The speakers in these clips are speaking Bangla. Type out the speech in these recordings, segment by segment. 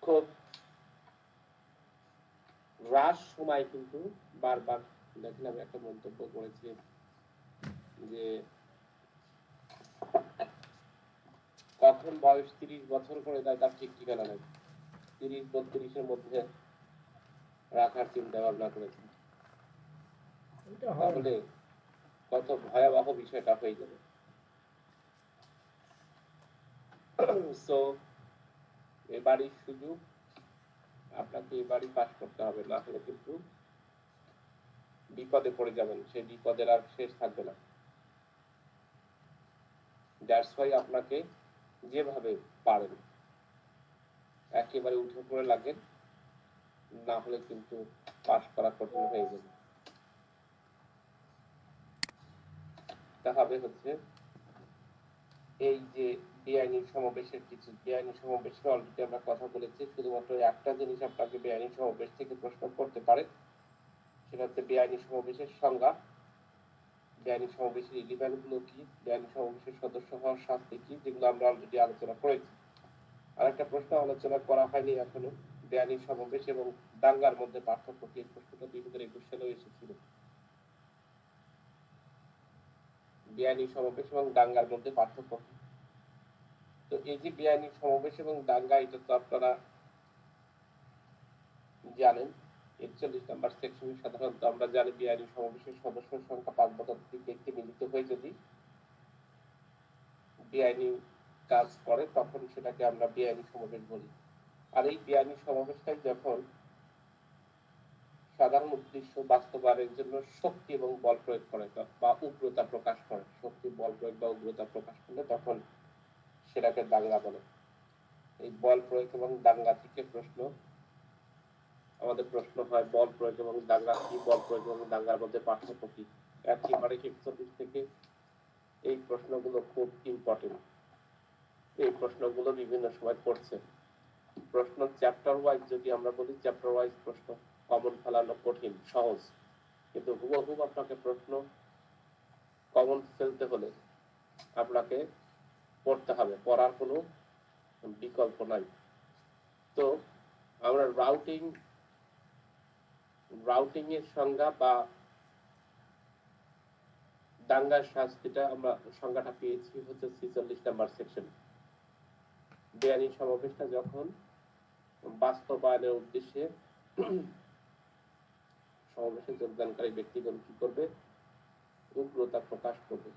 খুব হ্রাস সময় কিন্তু বারবার দেখেন আমি একটা মন্তব্য করেছি যে কখন বয়স 30 বছর করে দেয় তার ঠিক ঠিকানা নেই, 30-32-এর মধ্যে রাখার চিন্তা ভাবনা করেছে, তাহলে কত ভয়াবহ বিষয়টা হয়ে যাবে। সো এবারই সুযোগ, আপনাকে এবারই পাস করতে হবে, না হলে কিন্তু বিপদে পড়ে যাবেন, সেই বিপদের আর শেষ থাকবে না। দ্যাটস ওয়াই আপনাকে যেভাবে পারেন একেবারে উঠে পড়ে লাগেন, না হলে কিন্তু পাস করা কঠিন হয়ে যাবে। তাহলে হচ্ছে এই যে বেআইনি সমাবেশের কিছু বেআইনি সমাবেশের অলরেডি আমরা কথা বলেছি, শুধুমাত্র একটা জিনিস আপনাকে বেআইনি সমাবেশ থেকে প্রশ্ন করতে পারে, সেটা হচ্ছে বেআইনি সমাবেশের সংজ্ঞা, বেআইনি সমাবেশের এলিমেন্ট গুলো কি, বেআইনি সমাবেশের সদস্য হওয়ার শাস্তি কি, যেগুলো আমরা অলরেডি আলোচনা করেছি। আরেকটা প্রশ্ন আলোচনা করা হয়নি এখনো, বেআইনি সমাবেশ এবং দাঙ্গার মধ্যে পার্থক্য কি, এই প্রশ্নটা 2021 সালেও এসেছিল। বেআইনি সমাবেশ এবং দাঙ্গার মধ্যে পার্থক্য। তো এই যে বেআইনি সমাবেশ এবং দাঙ্গা, এটা তো আপনারা জানেন 41 নম্বর সেকশনে সাধারণত আমরা জানি বেআইনি সমাবেশের সদস্যের সংখ্যা 5 বা ততোধিক ব্যক্তি মিলিত হয়ে যদি বেআইনি কাজ করে তখন সেটাকে আমরা বেআইনি সমাবেশ বলি। আর এই বেআইনি সমাবেশটাই যখন সাধারণ উদ্দেশ্য বাস্তবায়নের জন্য শক্তি এবং বল প্রয়োগ করে বা উগ্রতা প্রকাশ করে, শক্তি বল প্রয়োগ বা উগ্রতা প্রকাশ করলে তখন সেটাকে দাঙ্গা বলে। এই বল প্রয়োগ এবং দাঙ্গা থেকে আমাদের প্রশ্ন হয় বল প্রয়োগ এবং দাঙ্গা কি, বল প্রয়োগ এবং দাঙ্গার মধ্যে পার্থক্য কি। একেবারে 41 থেকে এই প্রশ্নগুলো খুব ইম্পর্টেন্ট, এই প্রশ্নগুলো বিভিন্ন সময় পড়ছে। প্রশ্ন চ্যাপ্টার ওয়াইজ যদি আমরা বলি, চ্যাপ্টার ওয়াইজ প্রশ্ন কমন ফেলানো কঠিন, সহজ, কিন্তু হুবহুব আপনাকে প্রশ্ন কমন ফেলতে হলে আপনাকে পড়তে হবে, পড়ার কোনো বিকল্প নাই। তো আমরা রাউটিং এর সংজ্ঞা বা দাঙ্গার শাস্তিটা আমরা সংজ্ঞাটা পেয়েছি হচ্ছে 46 নম্বর সেকশন। বেআইনি সমাবেশটা যখন বাস্তবায়নের উদ্দেশ্যে সমাবেশে যোগদানকারী ব্যক্তিগণ কি করবে, উগ্রতা প্রকাশ করবে,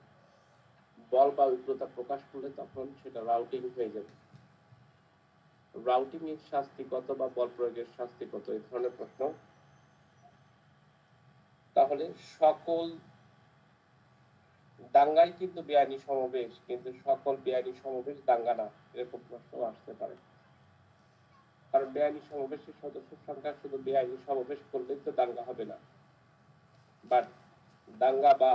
বল বা উগ্রতা প্রকাশ করলে তখন সেটা রাউটিং হয়ে যাবে। রাউটিং এর শাস্তি কত বা বল প্রয়োগের শাস্তি কত, এই ধরনের প্রশ্ন। তাহলে সকল দাঙ্গাই কিন্তু বেআইনি সমাবেশ, কিন্তু সকল বেআইনি সমাবেশ দাঙ্গা না, এরকম প্রশ্ন আসতে পারে। কারণ বেআইনি সমাবেশের সদস্যের সংখ্যা শুধু বেআইনি সমাবেশ করলেই তো দাঙ্গা হবে না, বাট দাঙ্গা বা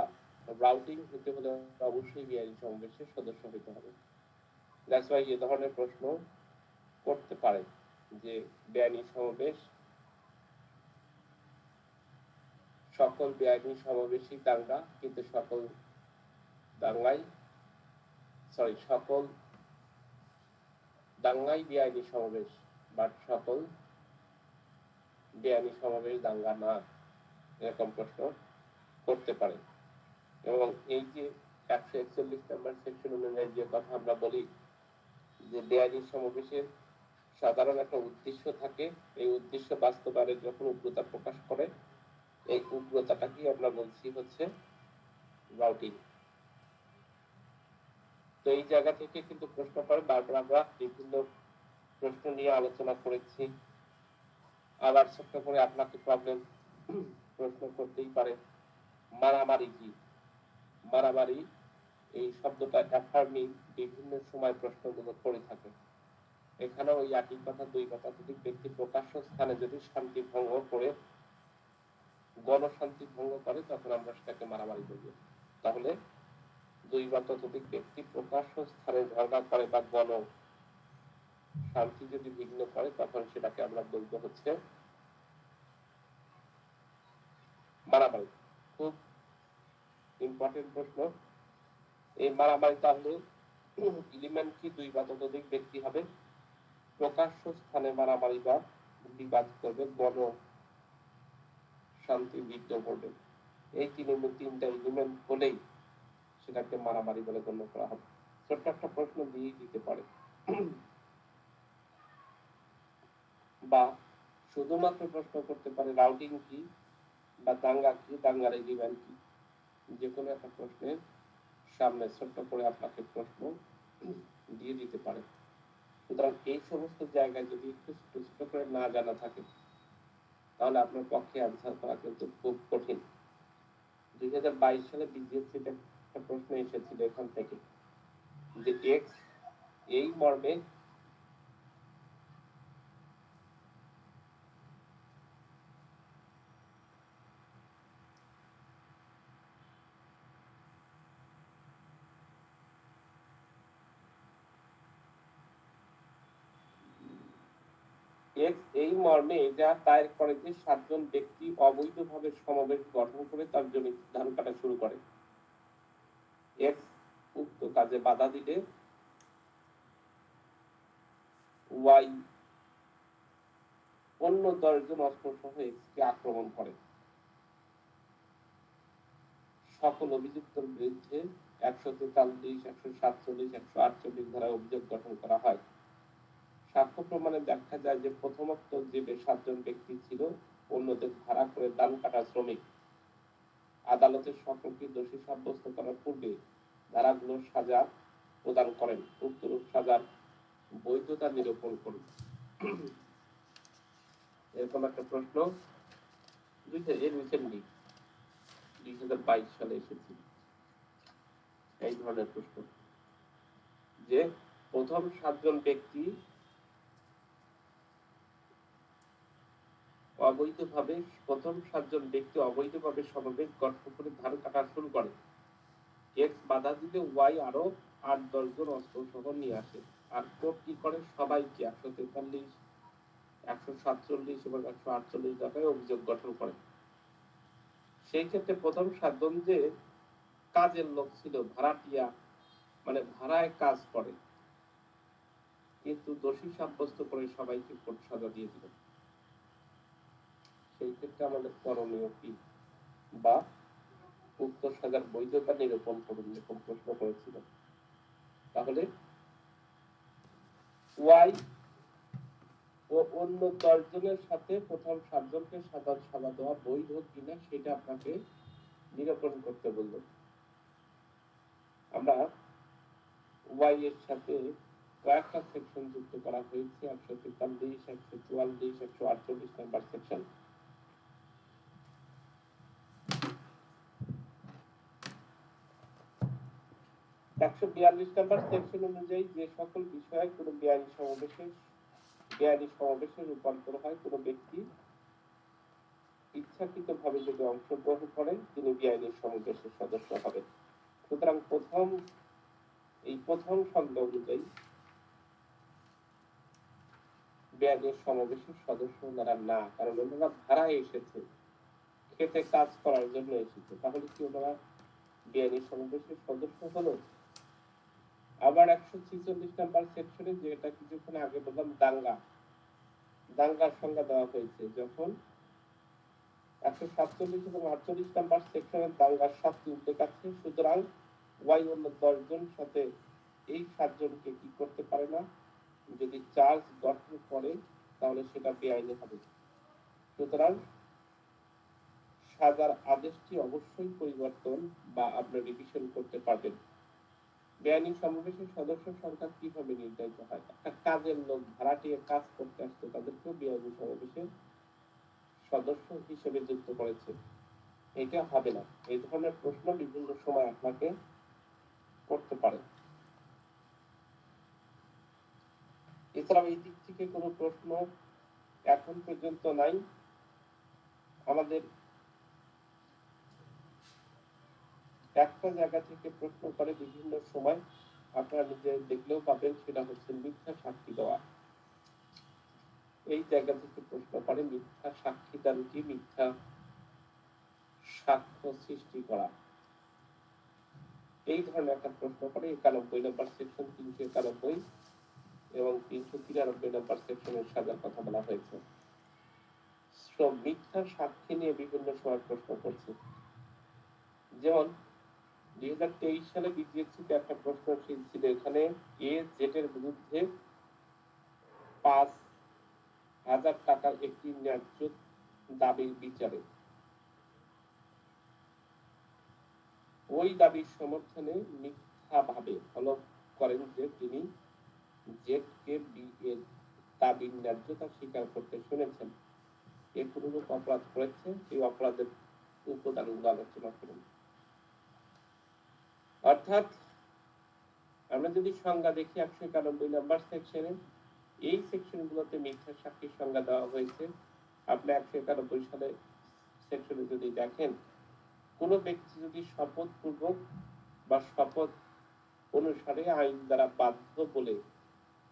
রাউটিং হতে হলে অবশ্যই বেআইনি সমাবেশের সদস্য হতে হবে। দ্যাটস ওয়াই এই ধরনের প্রশ্ন করতে পারে যে বেআইনি সমাবেশ, সকল বেআইনি সমাবেশই দাঙ্গা, কিন্তু সকল দাঙ্গাই বেআইনি সমাবেশ, বাট সকল বেআইনি সমাবেশ দাঙ্গা না, এরকম প্রশ্ন করতে পারে। এবং এই যে 141 নম্বর সেকশন অনুযায়ী যে কথা আমরা বলি যে বেআইনি সমাবেশের সাধারণ একটা উদ্দেশ্য থাকে, এই উদ্দেশ্য বাস্তবায়নের যখন উগ্রতা প্রকাশ করে, এই উগ্রতাটাকে আমরা বলছি হচ্ছে রাউটিং। তো এই জায়গা থেকে কিন্তু প্রশ্ন করে, বারবার আমরা বিভিন্ন প্রশ্ন নিয়ে আলোচনা করেছি। আবার ছোট্ট করে আপনাকে প্রবলেম প্রশ্ন করতেই পারে, মারামারি কি? মারামারি এই শব্দটা অ্যাফার্মিং বিভিন্ন সময় প্রশ্নগুলো করে থাকে। এখানেও ওই একই কথা, দুই কথা, যদি ব্যক্তি প্রকাশ্য স্থানে যদি শান্তি ভঙ্গ করে, গণশান্তি ভঙ্গ করে, তখন আমরা সেটাকে মারামারি বলবো। তাহলে দুই বা ততোধিক ব্যক্তি প্রকাশ্য স্থানে ঝগড়া করে বা গণ শান্তি যদি বিঘ্ন করে, তখন সেটাকে আমরা বলবো হচ্ছে মারামারি। খুব ইম্পর্টেন্ট প্রশ্ন। এই মারামারি তাহলে এলিমেন্ট কি, দুই বা ততোধিক ব্যক্তি হবে, প্রকাশ্য স্থানে মারামারি বা বিবাদ করবে, গণ শান্তি বিঘ্ন করবে, এই তিনটা এলিমেন্ট হলেই সেটাকে মারামারি বলে গণ্য করা হবে। ছোট্ট একটা প্রশ্ন দিয়ে দিতে পারে, বা শুধুমাত্র প্রশ্ন করতে পারে রাউটিং কি বা দাঙ্গা কি, দাঙ্গার এলিমেন্ট কি। যে কোনো একটা প্রশ্নের সামনে ছোট্ট করে আপনাকে প্রশ্ন দিয়ে দিতে পারে। সুতরাং এই সমস্ত জায়গায় যদি একটু ছোট ছোট করে না জানা থাকে তাহলে আপনার পক্ষে অ্যান্সার করা কিন্তু খুব কঠিন। 2022 সালে বিজিএসসিতে একটা প্রশ্ন এসেছিল এখান থেকে, যে এক্স এই মর্মে যা দায়ের করে যে 7 জন ব্যক্তি অবৈধভাবে সমাবেশ গঠন করে তার জমি ধান কাটা শুরু করে। এক্স উক্ত কাজে বাধা দিলে ওয়াই অন্য 10 জন অস্ত্রসহ এক্সকে আক্রমণ করে। সকল অভিযুক্তের বিরুদ্ধে 143, 147, 148 ধারায় অভিযোগ গঠন করা হয়। সাক্ষ্য প্রমাণে দেখা যায় যে প্রথমোক্ত যে 7 জন ব্যক্তি ছিল অন্যদের ভাড়া করে ধান কাটা শ্রমিক। আদালতের সকলকে দোষী সাব্যস্ত করার পূর্বে ধারাগুলোর সাজা প্রদান করেন, উক্তরূপ সাজার বৈধতা নিরূপণ করুন। এরকম একটা প্রশ্ন 2022 সালে এসেছিল। এই ধরনের প্রশ্ন যে প্রথম 7 জন ব্যক্তি অবৈধভাবে সমাবেশ গঠন করে ধান কাটা শুরু করে। এক্স বাধা দিলে ওয়াই আরো 8-10 জন অস্ত্র সহ নিয়ে আসে। আর কোর্ট কি করে, সবাইকে 143, 147 এবং 148 ধারায় অভিযোগ গঠন করে। সেই ক্ষেত্রে প্রথম 7 জন যে কাজের লোক ছিল, ভাড়াটিয়া, মানে ভাড়ায় কাজ করে, কিন্তু দোষী সাব্যস্ত করে সবাইকে কোর্ট সাজা দিয়ে দিল। সেই ক্ষেত্রে আমাদের করণীয় কি, বা উক্ত সাজার বৈধতা নিরূপণ করুন, এরকম প্রশ্ন করেছিল। তাহলে ওয়াই ও অন্য 10 জনের সাথে প্রথম 7 জনকে সাজা দেওয়া বৈধ কিনা সেটা আপনাকে নিরূপণ করতে বলল। আমরা ওয়াই এর সাথে কয়েকটা সেকশন যুক্ত করা হয়েছে, 143, 144, 148 নাম্বার সেকশন। 142 নাম্বার সেকশন অনুযায়ী যে সকল বিষয়ে কোনো বেআইনি সমাবেশে রূপান্তর হয়, কোনো ব্যক্তি ইচ্ছাকৃতভাবে যদি অংশগ্রহণ করেন তিনি বেআইনি সমাবেশের সদস্য হবেন। সুতরাং প্রথম সংজ্ঞা অনুযায়ী বেআইনি সমাবেশের সদস্য ওনারা না, কারণ ওনারা ভাড়ায় এসেছে, খেতে কাজ করার জন্য এসেছে, তাহলে কি ওনারা বেআইনি সমাবেশের সদস্য হলো? আবার 146 নাম্বার সেকশনে, যেটা কিছুক্ষণ আগে বললাম দাঙ্গার সংজ্ঞা দেওয়া হয়েছে, যখন 147 এবং 48 নাম্বার সেকশনের দাঙ্গার শাস্তি উল্লেখ আছে। সুতরাং ওয়াই অন্য 10 জন সাথে এই 7 জনকে কি করতে পারে না, যদি চার্জ গঠন করে তাহলে সেটা বেআইনি হবে। সুতরাং সাজার আদেশটি অবশ্যই পরিবর্তন বা আপনি রিভিশন করতে পারবেন। বেআইনি সমাবেশের সদস্য সংখ্যা কিভাবে নির্ধারিত হয়? একটা কাজের লোক ভাড়াটিয়ে কাজ করতে আসছে, তাদেরকেও বেআইনি সমাবেশের সদস্য হিসেবে যুক্ত করেছে, এটা হবে না। এই ধরনের প্রশ্ন বিভিন্ন সময় আপনাকে করতে পারে। এছাড়াও এই দিক থেকে কোনো প্রশ্ন এখন পর্যন্ত নাই। আমাদের একটা জায়গা থেকে প্রশ্ন করে বিভিন্ন সময়, আপনারা নিজে দেখলেও পাবেন, সেটা হচ্ছে মিথ্যা সাক্ষী দেওয়া। এই জায়গা থেকে প্রশ্ন করে মিথ্যা সাক্ষী দান কি, মিথ্যা সাক্ষ্য সৃষ্টি করা, এই ধরনের একটা প্রশ্ন করে 91 নম্বর সেকশন 391 এবং 393 নম্বর সেকশনের সাজার কথা বলা হয়েছে। মিথ্যা সাক্ষী নিয়ে বিভিন্ন সময় প্রশ্ন করছে। যেমন 2023 সালে বিপিএসসিতে একটা প্রশ্ন ছিল, এখানে এ জেটের বিরুদ্ধে 5,000 টাকার একটি ন্যায্য দাবির বিচারে ওই দাবির সমর্থনে মিথ্যাভাবে হলফ করেন যে তিনি জেটকে এর দাবির ন্যায্যতা স্বীকার করতে শুনেছেন। এ কোনরূপ অপরাধ করেছে, এই অপরাধের উপাদানগুলো আলোচনা করুন। অর্থাৎ আমরা যদি সংজ্ঞা দেখি 191 নম্বর সেকশনে, এই সেকশনগুলোতে মিথ্যা সাক্ষীর সংজ্ঞা দেওয়া হয়েছে। আপনি 191 সালে সেকশনে যদি দেখেন, কোন ব্যক্তি যদি শপথ পূর্বক বা শপথ অনুসারে আইন দ্বারা বাধ্য বলে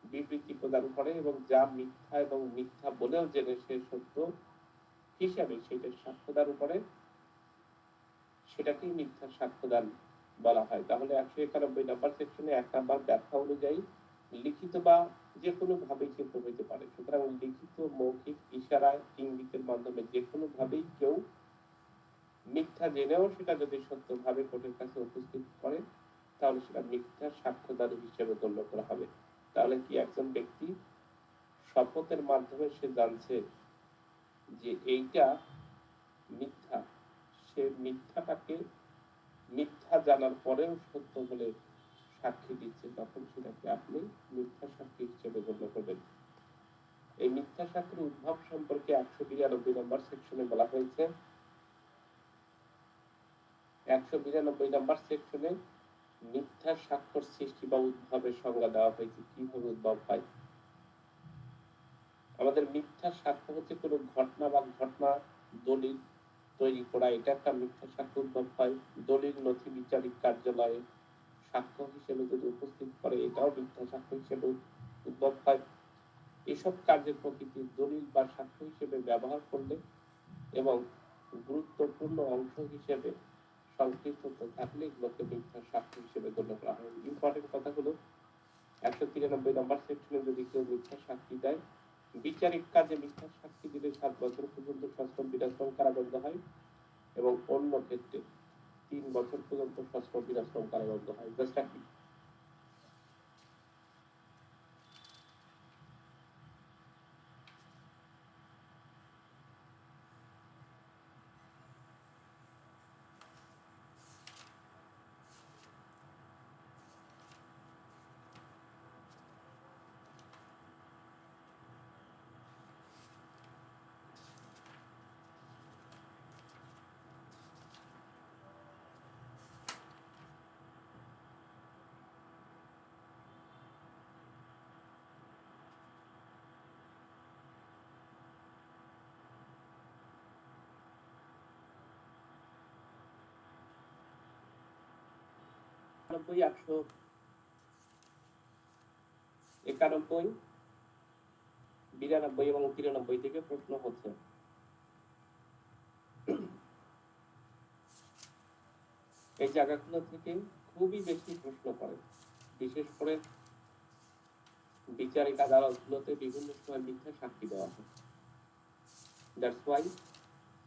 বিবৃতি প্রদান করে এবং যা মিথ্যা এবং মিথ্যা বলেও জেনে সে সত্য হিসাবে সেটা সাক্ষ্যদান করে, সেটাকেই মিথ্যা সাক্ষ্যদান বলা হয়। তাহলে 191 নম্বর সেকশনে 1 নম্বর ব্যাখ্যা অনুযায়ী লিখিত বা যে কোনো ভাবেই কিন্তু হইতে পারে। সুতরাং লিখিত, মৌখিক, ইশারা, ইঙ্গিতের মাধ্যমে যে কোনো ভাবেই কেউ মিথ্যা জেনেও সেটা যদি সত্যভাবে কোর্টের কাছে উপস্থিত করে, তাহলে সেটা মিথ্যা সাক্ষ্যদান হিসেবে গণ্য করা হবে। তাহলে কি একজন ব্যক্তি শপথের মাধ্যমে সে জানছে যে এইটা মিথ্যা, সে মিথ্যাটাকে মিথ্যা জানার পরেও সত্য বলে সাক্ষী দিচ্ছে, তখন সেটাকে আপনি মিথ্যা সাক্ষী হিসেবে গণ্য করবেন। এই মিথ্যা সাক্ষীর উদ্ভব সম্পর্কে 192 নম্বর সেকশনে বলা হয়েছে। 192 নম্বর সেকশনে মিথ্যা সাক্ষ্যর সৃষ্টি বা উদ্ভবের সংজ্ঞা দেওয়া হয়েছে, কিভাবে উদ্ভব হয়। আমাদের মিথ্যা সাক্ষ্য হচ্ছে কোনো ঘটনা বা ঘটনা দলিল তৈরি করা, এটা একটা মিথ্যা সাক্ষ্য উদ্ভব হয়। দলিল নথি বিচারিক কার্যালয়ে সাক্ষ্য হিসেবে যদি উপস্থিত করে, এটাও মিথ্যা সাক্ষ্য হিসেবে উদ্ভব হয়। এসব কার্যের প্রকৃতি দলিল বা সাক্ষ্য হিসেবে ব্যবহার করলে এবং গুরুত্বপূর্ণ অংশ হিসেবে সংশ্লিষ্ট থাকলে এগুলোকে মিথ্যা সাক্ষ্য হিসেবে গণ্য করা হয়। ইম্পর্টেন্ট কথা হলো 193 নম্বর সেকশনে যদি কেউ মিথ্যা সাক্ষী দেয়, বিচারিক কাজে মিথ্যা সাক্ষী দিলে 7 বছর পর্যন্ত সশ্রম বিনাশ্রম কারাদণ্ড হয় এবং অন্য ক্ষেত্রে 3 বছর পর্যন্ত সশ্রম বিনাশ্রম কারাদণ্ড হয়। জাস্ট একটি একানব্বই 92 এবং 93 থেকে প্রশ্ন হচ্ছে। এই জায়গাগুলো থেকে খুবই বেশি প্রশ্ন করে, বিশেষ করে বিচারিক আদালতগুলোতে বিভিন্ন সময় মিথ্যা সাক্ষী দেওয়া হয়। দ্যাটস ওয়াই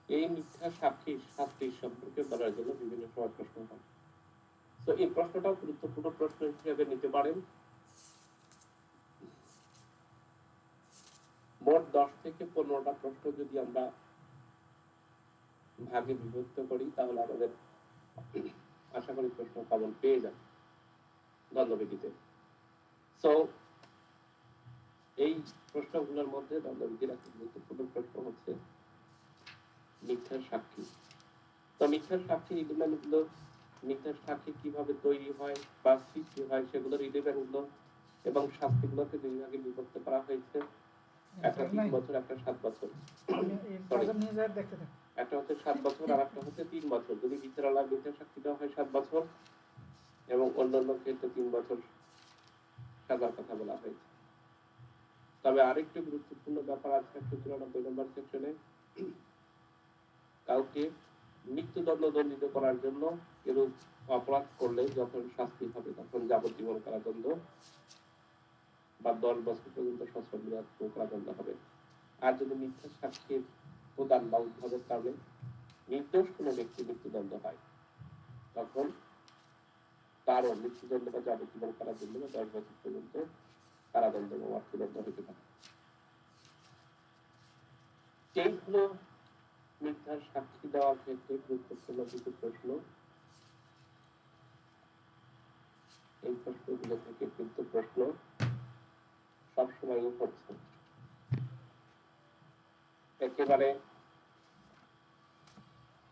এই মিথ্যা সাক্ষীর শাস্তির সম্পর্কে বলার জন্য বিভিন্ন সময় প্রশ্ন হয়। তো এই প্রশ্নটাও গুরুত্বপূর্ণ প্রশ্ন হিসেবে নিতে পারেন। মোট 10 থেকে 15টা প্রশ্ন যদি আমরা ভাগে বিভক্ত করি, তাহলে আমাদের আশা করি প্রশ্ন কমন পেয়ে যাবে দণ্ডবিধিতে। সো এই প্রশ্নগুলোর মধ্যে দণ্ডবিধির একটা গুরুত্বপূর্ণ প্রশ্ন হচ্ছে মিথ্যা সাক্ষী। তো মিথ্যা সাক্ষীর ইলিমেন্টগুলো, মিথ্যা সাক্ষী কিভাবে তৈরি হয় বা সৃষ্টি হয়, সেগুলোর ইলিমেন্টগুলো এবং শাস্তিগুলোকে দুই ভাগে বিভক্ত করা হয়েছে। একটা 3 বছর, একটা 7 বছর। একটা হচ্ছে 7 বছর আর একটা হচ্ছে 3 বছর। যদি বিচারালয় মিথ্যা সাক্ষী দেওয়া হয় 7 বছর এবং অন্যান্য ক্ষেত্রে 3 বছর সাজার কথা বলা হয়েছে। তবে আরেকটি গুরুত্বপূর্ণ ব্যাপার আছে 193 নম্বর সেকশনে, কাউকে মৃত্যুদণ্ড দণ্ডিত করার জন্য এরূপ অপরাধ করলে যখন শাস্তি হবে তখন যাবজ্জীবন কারাদণ্ড বা 10 বছর পর্যন্ত সশ্রম মেয়াদ কারাদণ্ড হবে। আর যদি মিথ্যা সাক্ষীর প্রদান বা উদ্ভাবের কারণে নির্দোষ কোনো ব্যক্তি মৃত্যুদণ্ড হয়, তখন তারও মৃত্যুদণ্ড বা যাবজ্জীবন কারাদণ্ড বা 10 বছর পর্যন্ত কারাদণ্ড বা অর্থদণ্ড হতে পারে। এই হলো মিথ্যা সাক্ষী দেওয়ার ক্ষেত্রে গুরুত্বপূর্ণ কিছু প্রশ্ন। এই প্রশ্নগুলো থেকে কিন্তু প্রশ্ন সবসময় উঠছে। একেবারে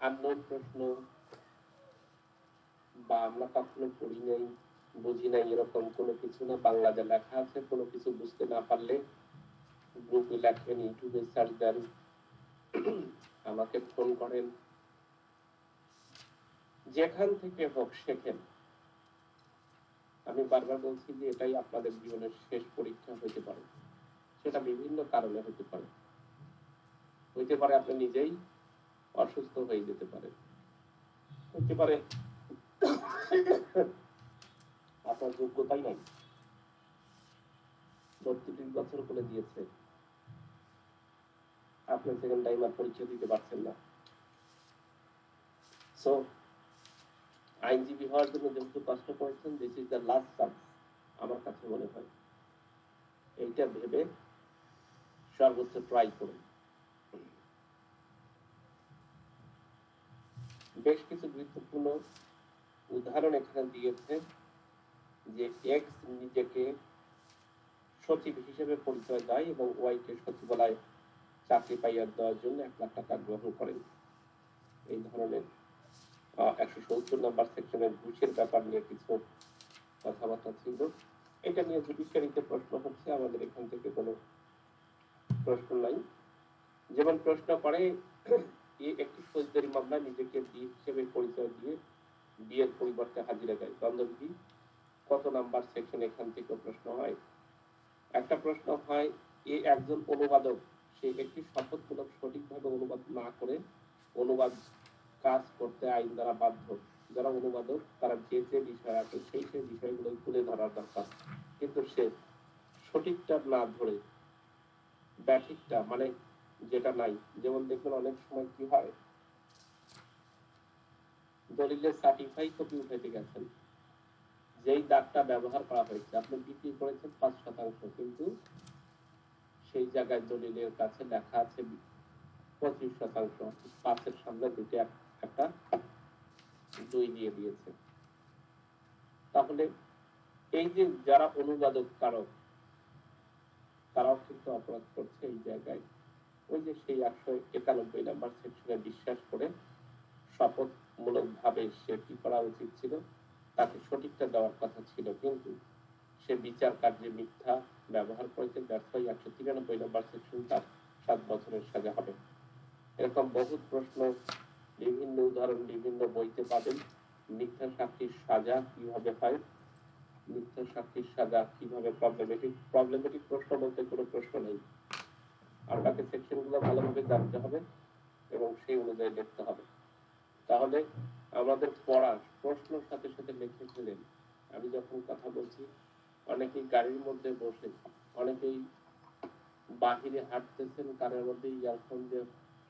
আননোন প্রশ্ন বা আমরা কখনো পড়ি নাই, বুঝি নাই, এরকম কোনো কিছু না। বাংলাতে লেখা আছে, কোনো কিছু বুঝতে না পারলে গ্রুপে লেখেন, ইউটিউবে সার্চ দেন, আমাকে ফোন করেন, যেখান থেকে হোক শেখেন। আমি বারবার বলছি যে এটাই আপনাদের জীবনের শেষ পরীক্ষা হতে পারে। সেটা বিভিন্ন কারণে হতে পারে। হইতে পারে আপনি নিজেই অসুস্থ হয়ে যেতে পারে, হতে পারে আপনার যোগ্যতাই নাই, 32 বছর করে দিয়েছে, আপনি সেকেন্ড টাইম আর পরীক্ষা দিতে পারছেন না। সো আইনজীবী হওয়ার জন্য যেহেতু কষ্ট করেছেন, this is the last chance আমার কাছে মনে হয়। এইটা ভেবে সর্বোচ্চ ট্রাই করুন। বেশ কিছু গুরুত্বপূর্ণ উদাহরণ এখানে দিয়েছে যে এক্স নিজেকে সচিব হিসেবে পরিচয় দেয় এবং ওয়াইকে সচিবালয় চাকরি পাইয়া দেওয়ার জন্য 1 লাখ টাকা গ্রহণ করেন। এই ধরনের 170 নম্বর সেকশনের ঘুষের ব্যাপার নিয়ে কিছু কথাবার্তা ছিল। এটা নিয়ে জুডিশিয়ারিতে প্রশ্ন হচ্ছে, আমাদের এখান থেকে কোনো প্রশ্ন নাই। যেমন প্রশ্ন করে একটি ফৌজদারি মামলায় নিজেকে বি হিসেবে পরিচয় দিয়ে বিয়ের পরিবর্তে হাজিরা দেয়, দ্বন্দ্ববিধি কত নাম্বার সেকশন, এখান থেকে প্রশ্ন হয়। একটা প্রশ্ন হয়, একজন অনুবাদক, সে একটি শপথমূলক সঠিকভাবে অনুবাদ না করে অনুবাদ কাজ করতে আইন দ্বারা বাধ্য। যারা অনুবাদক তারা যে যে বিষয় আছে সেই সেই বিষয়গুলো তুলে ধরার দরকার, কিন্তু সে সঠিকটা না ধরে ব্যাঠিকটা মানে যেটা নাই, যেমন দেখবেন অনেক সময় কি হয়, দলিলের সার্টিফাই কপি উঠাইতে গেছেন, যেই দাগটা ব্যবহার করা হয়েছে আপনি বিক্রি করেছেন 5%, কিন্তু সেই জায়গায় দলিলের কাছে লেখা আছে 25%, 5-এর সামনে দুটো একটা 2 দিয়ে দিয়েছে। তাহলে এই যে যারা অনুবাদক কারক, তারাও কিন্তু অপরাধ করছে এই জায়গায়। ওই যে সেই 191 নাম্বার সেকশনে বিশ্বাস করে শপথমূলক ভাবে সে কি করা উচিত ছিল, তাকে সঠিকটা দেওয়ার কথা ছিল, কিন্তু সে বিচার কার্যে মিথ্যা ব্যবহার করেছে, ব্যর্থই 193 নম্বর সেকশন তার 7 বছরের সাজা হবে। এরকম বহু প্রশ্ন, বিভিন্ন উদাহরণ বিভিন্ন বইতে পাবেন। মিথ্যা সাক্ষীর সাজা কিভাবে হয়, মিথ্যা সাক্ষীর সাজা কিভাবে প্রবলেমেটিক প্রশ্ন বলতে কোনো প্রশ্ন নেই। আপনাকে সেকশনগুলো ভালোভাবে জানতে হবে এবং সেই অনুযায়ী লিখতে হবে। তাহলে আমাদের পড়ার প্রশ্নের সাথে সাথে লিখে ফেলেন। আমি যখন কথা বলছি, অনেকেই গাড়ির মধ্যে বসে, অনেকেই বাহিরে হাঁটতেছেন, কানের মধ্যে ইয়ারফোন দিয়ে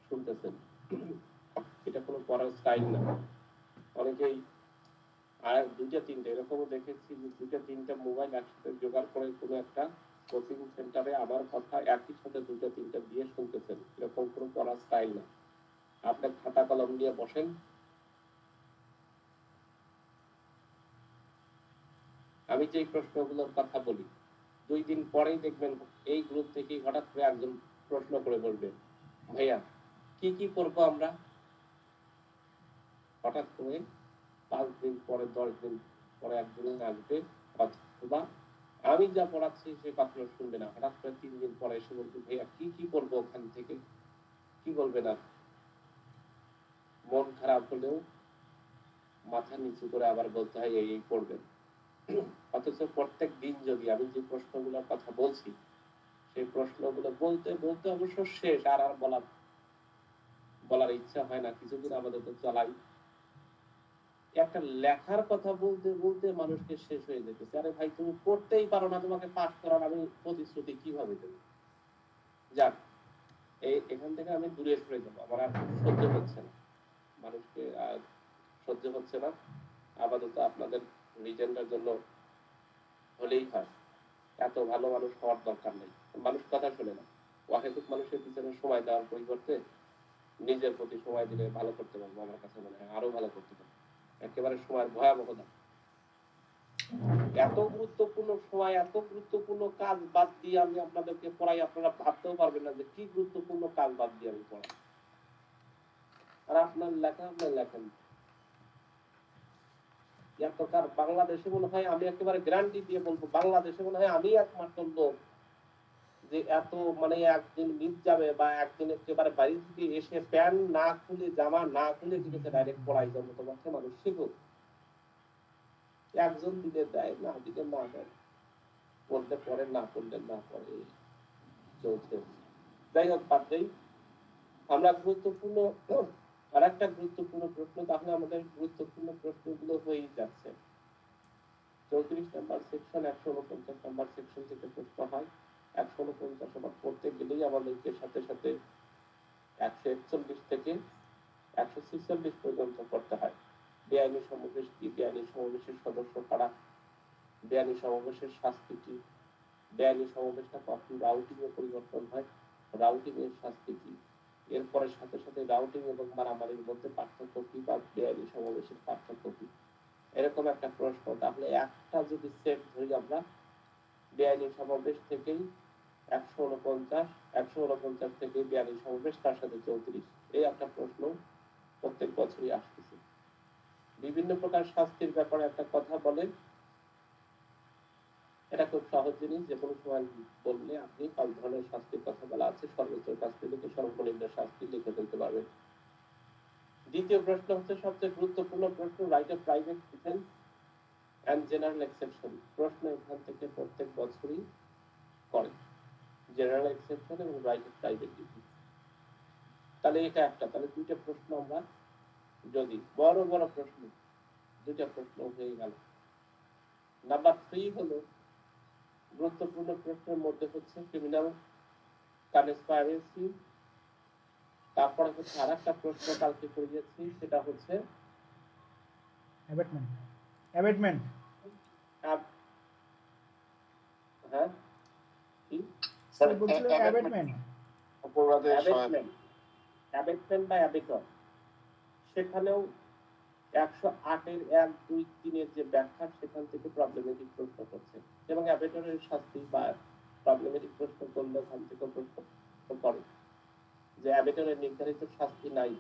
শুনতেছেন, এটা কোনো পড়ার স্টাইল না। অনেকেই আর 2-3টে এরকমও দেখেছি যে 2-3টা মোবাইল একসাথে জোগাড় করে কোনো একটা কোচিং সেন্টারে আমার কথা একই সাথে 2-3টা দিয়ে শুনতেছেন, এরকম কোনো পড়ার স্টাইল না। আপনার খাতা কলম নিয়ে বসেন, আমি যে প্রশ্নগুলোর কথা বলি 2 দিন পরেই দেখবেন এই গ্রুপ থেকে হঠাৎ করে একজন প্রশ্ন করে বলবে, ভাইয়া কি কি করবো আমরা, হঠাৎ করে 5 দিন পরে 10 দিন পরে একজন আসবে, অথবা আমি যা পড়াচ্ছি সে কথাগুলো শুনবে না, হঠাৎ করে 3 দিন পরে এসে বলবে, ভাইয়া কি কি করবো ওখান থেকে, কি বলবেন আর। মন খারাপ হলেও মাথা নিচু করে আবার বলতে হয় এই করবেন। অথচ প্রত্যেক দিন যদি আমি যে প্রশ্নগুলোর কথা বলছি সেই প্রশ্নগুলো বলতে বলতে অবশ্য শেষ, আর আর বলার ইচ্ছা হয় না, কিছুদিন আমাদের তো চলাই। একটা লেখার কথা বলতে বলতে মানুষকে শেষ হয়ে যেতেছে। আরে ভাই তুমি পড়তেই পারো না, তোমাকে পাঠ করার আমি প্রতিশ্রুতি কিভাবে দেবো? যাক, এখান থেকে আমি দূরে সরে যাবো, আমার আর সহ্য হচ্ছে না, মানুষকে আর সহ্য হচ্ছে না। আপাতত আপনাদের রিজেন্ডার জন্য হলেই হয়, এত ভালো মানুষ হওয়ার দরকার নেই। মানুষ কথা শোনে না, অহেতুক মানুষের পিছনে সময় দেওয়ার পরিবর্তে নিজের প্রতি সময় দিলে ভালো করতে পারবো। আমার কাছে মনে হয় আরো ভালো করতে পারবো। একেবারে সময়ের ভয়াবহতা, এত গুরুত্বপূর্ণ সময়, এত গুরুত্বপূর্ণ কাজ বাদ দিয়ে আমি আপনাদেরকে পড়াই, আপনারা ভাবতেও পারবেন না যে কি গুরুত্বপূর্ণ কাজ বাদ দিয়ে আমি পড়াই। আর আপনার লেখা আপনি লেখেন এতকার বাংলাদেশে মনে হয়, আমি একেবারে গ্যারান্টি দিয়ে বলবো, বাংলাদেশে মনে হয় আমি একমাত্র লোক যে এত মানে একদিন মিস যাবে বা একদিন একেবারে বাড়ি থেকে এসে প্যান্ট না খুলে জামা না খুলে দিকে ডাইরেক্ট পড়াই যাবো, তোমাকে মানুষ শিখুক। একজন দিলে দেয়, না দিলে না দেয়, পড়লে পড়ে, না পড়লে না পড়ে, চলছে। যাই হোক, বাদ দেই। আমরা গুরুত্বপূর্ণ আর একটা গুরুত্বপূর্ণ প্রশ্ন, তাহলে আমাদের গুরুত্বপূর্ণ প্রশ্নগুলো হয়েই যাচ্ছে। 34 নাম্বার সেকশন, 149 নাম্বার সেকশন থেকে প্রশ্ন হয়। 149 আবার পড়তে গেলেই আমাদেরকে সাথে সাথে 141 থেকে 146 পর্যন্ত পড়তে হয়। বেআইনি সমাবেশ কি, বেআইনি সমাবেশের সদস্য কারা, বেআইনি সমাবেশের শাস্তি কি, বেআইনি সমাবেশটা কখন রাউটিং এ পরিবর্তন হয়, রাউটিং এর শাস্তি কি, এরপরে সাথে সাথে রাউটিং এবং মারামারির মধ্যে পার্থক্য কি বা বেআইনি সমাবেশের পার্থক্য কি, এরকম একটা প্রশ্ন। তাহলে একটা যদি সেট ধরি আমরা, বেআইনি সমাবেশ থেকেই 149 থেকে বেআইনি সমাবেশ, তার সাথে 34, এই একটা প্রশ্ন প্রত্যেক বছরই আসতেছে। বিভিন্ন প্রকার শাস্তির ব্যাপারে একটা কথা বলেন, এটা খুব সহজ জিনিস, যে কোনো সময় বললে আপনি 5 ধরনের শাস্তির কথা বলা আছে, সর্বোচ্চ শাস্তি থেকে সর্বনিম্ন শাস্তি লিখে ফেলতে পারবেন। দ্বিতীয় প্রশ্ন হচ্ছে সবচেয়ে গুরুত্বপূর্ণ প্রশ্ন, right of private defence and general exception. প্রশ্ন এখান থেকে প্রত্যেক বছরই করে, জেনারেল এক্সেপশন এবং রাইট অফ প্রাইভেট ডিফেন্স। তাহলে এটা একটা, তাহলে দুইটা প্রশ্ন আমরা, যদি বড় বড় প্রশ্ন, দুইটা প্রশ্ন হয়ে গেল। নাম্বার 3 হলো গুরুত্বপূর্ণ প্রশ্নের মধ্যে হচ্ছে ক্রিমিনাল কনস্পাইরেসি। তারপরে হচ্ছে আরেকটা প্রশ্ন কালকে করিয়েছি, সেটা হচ্ছে অ্যাবেটমেন্ট। অ্যাবেটমেন্ট। হ্যাঁ কি স্যার বলছিল অ্যাবেটমেন্ট। অপরাধের অ্যাবেটমেন্ট, অ্যাবেটমেন্ট বা অ্যাবেটর, সেখানেও 108 এর 1, 2, 3 এর যে ব্যাখ্যা, সেখান থেকে প্রবলেমেটিক প্রশ্ন করছে, এবং অ্যাবেটরের শাস্তি বা প্রবলেমেটিক প্রশ্ন করলে ওখান থেকে প্রশ্ন করে যে অ্যাবেটরের নির্ধারিত শাস্তি নাই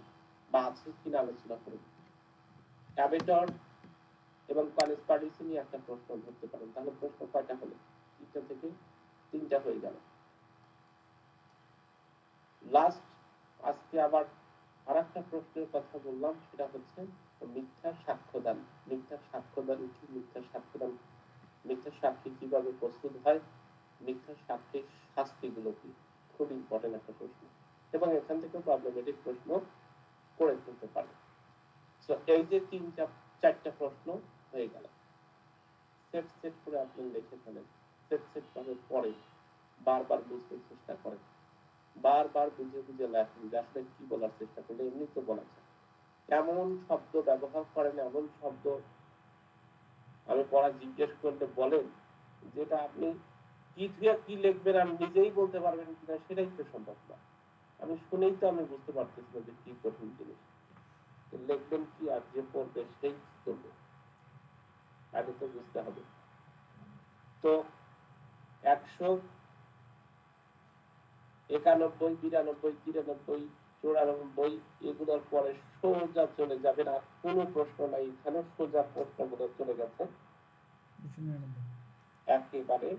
বা আছে কিনা আলোচনা করুন। অ্যাবেটর এবং কনস্পাইরেসি নিয়ে একটা প্রশ্ন ধরতে পারেন। তাহলে প্রশ্ন কয়টা হলো? 3টা থেকে 3টা হয়ে গেল। লাস্ট আজকে আবার আরেকটা প্রশ্নের কথা বললাম, সেটা হচ্ছে মিথ্যা সাক্ষ্যদান। মিথ্যা সাক্ষ্যদান কি, মিথ্যা সাক্ষ্যদান, মিথ্যা সাক্ষী কিভাবে প্রস্তুত হয়, মিথ্যা সাক্ষীর শাস্তিগুলো কি, খুব ইম্পর্টেন্ট একটা প্রশ্ন, এবং এখান থেকে প্রবলেমেটিক প্রশ্ন করে ফেলতে পারে। সো এই যে 3-4টা প্রশ্ন হয়ে গেল, সেট সেট করে আপনি লিখে ফেলেন, সেট সেট ভাবে পড়েন, বারবার বুঝতে চেষ্টা করেন, বারবার বুঝে বুঝে লেখেন যে আসলে কি বলার চেষ্টা করলে। এমনি তো বলা যায়, এমন শব্দ ব্যবহার করেন, এমন শব্দ আমি পড়া জিজ্ঞেস করলে বলেন, যেটা আপনি কি থেকে কি লিখবেন আমি নিজেই বলতে পারবেন কিনা সেটাই তো সম্ভব না। আমি শুনেই তো আমি বুঝতে পারতেছি না যে কি কঠিন জিনিস, লিখবেন কি আর যে পড়বে সেই করবে, আগে তো বুঝতে হবে। তো 191, 92, 93, 94, এগুলোর পরে সোজা চলে যাবেন, আর কোনো প্রশ্ন নাই, এখানে সোজা প্রশ্নগুলো চলে গেছে একেবারে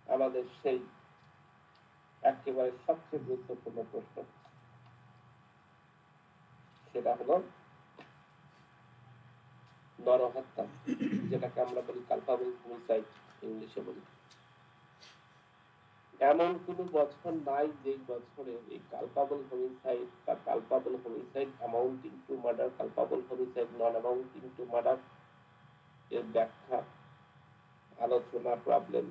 আমাদের সেই একেবারে সবচেয়ে গুরুত্বপূর্ণ প্রশ্ন, সেটা হলো নরহত্যা, যেটাকে আমরা বলি কালপাবল হোমিসাইড, ইংলিশে বলি। এমন কোন বছর নাই যেই বছরে এই কালপাবল হোমিসাইড বা culpable homicide amounting to murder, culpable homicide non amounting to murder এর ব্যাখ্যা, আলোচনা, প্রবলেম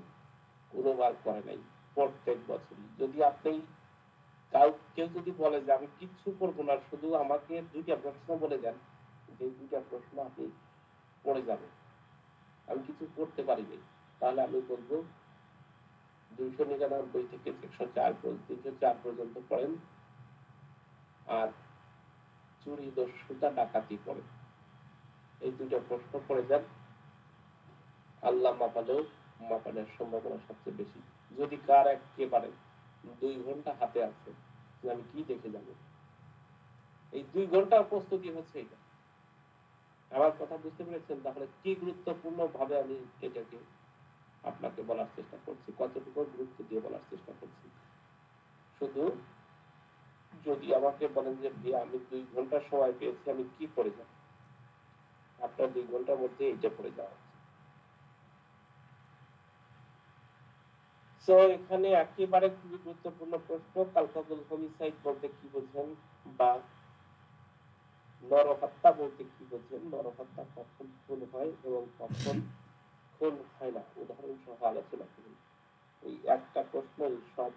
কোনোবার করে নাই। প্রত্যেক বছরই যদি আপনি কেউ যদি বলে যে আমি কিচ্ছু করবো না, শুধু আমাকে দুইটা প্রশ্ন বলে দেন, যে দুইটা প্রশ্ন আপনি পড়ে যাবেন, আমি কিছু করতে পারিনি, তাহলে আমি বলবো 299 থেকে 304 পর্যন্ত পড়েন, আর চুরি, দস্যুতা, ডাকাতি পড়েন। এই দুইটা প্রশ্ন পড়ে যান, আল্লাহ মাপালেও মাপানোর সম্ভাবনা সবচেয়ে বেশি। যদি কার একেবারে 2 ঘন্টা হাতে আছে, আমি কি দেখে যাব, এই 2 ঘন্টার প্রস্তুতি হচ্ছে এটা। আমার কথা বুঝতে পেরেছেন? তাহলে কি গুরুত্বপূর্ণ ভাবে আমি এটাকে আপনাকে বলার চেষ্টা করছি, কতটুকু গুরুত্ব দিয়ে বলার চেষ্টা করছি। শুধু যদি আমাকে বলেন যে ভাই আমি 2 ঘন্টা সময় পেয়েছি, আমি কি পড়ে যাব, আপনার 2 ঘন্টার মধ্যে এটা পড়ে যাওয়া। তো এখানে একেবারে খুবই গুরুত্বপূর্ণ প্রশ্ন, কালপাবল হোমিসাইড বলতে কি বোঝেন, বা নরহত্যা বলতে কি বোঝেন, নরহত্যা কখন খুন হয় এবং কখন খুন হয় না, উদাহরণ সহ আলোচনা করুন। এই একটা প্রশ্নই সব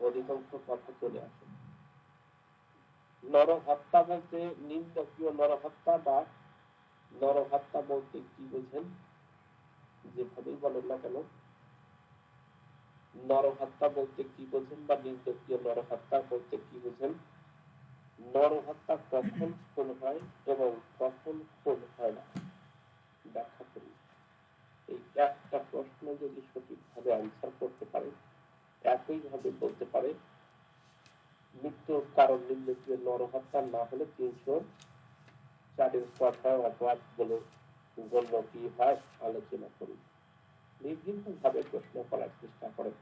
অধিকাংশ কথা চলে আসে। নরহত্যা বলতে নিন্দকীয় নরহত্যা বা নরহত্যা বলতে কি বোঝেন, যেভাবেই বলেন না কেন, নরহত্যা বলতে কি বোঝেন বা নিন্দকীয় নরহত্যা বলতে কি বোঝেন, নরহত্যা কখন খুন হয় এবং কখন খুন হয় না, ব্যাখ্যা করি। এই একটা প্রশ্ন যদি সঠিকভাবে আনসার করতে পারে, একইভাবে বলতে পারে মৃত্যুর কারণ নিম্নলিখিত নরহত্যা না হলে 304 কথায় অপরাধ বলে গণ্য কি হয়, আলোচনা করি। বিভিন্ন ভাবে প্রশ্ন করার চেষ্টা করেন।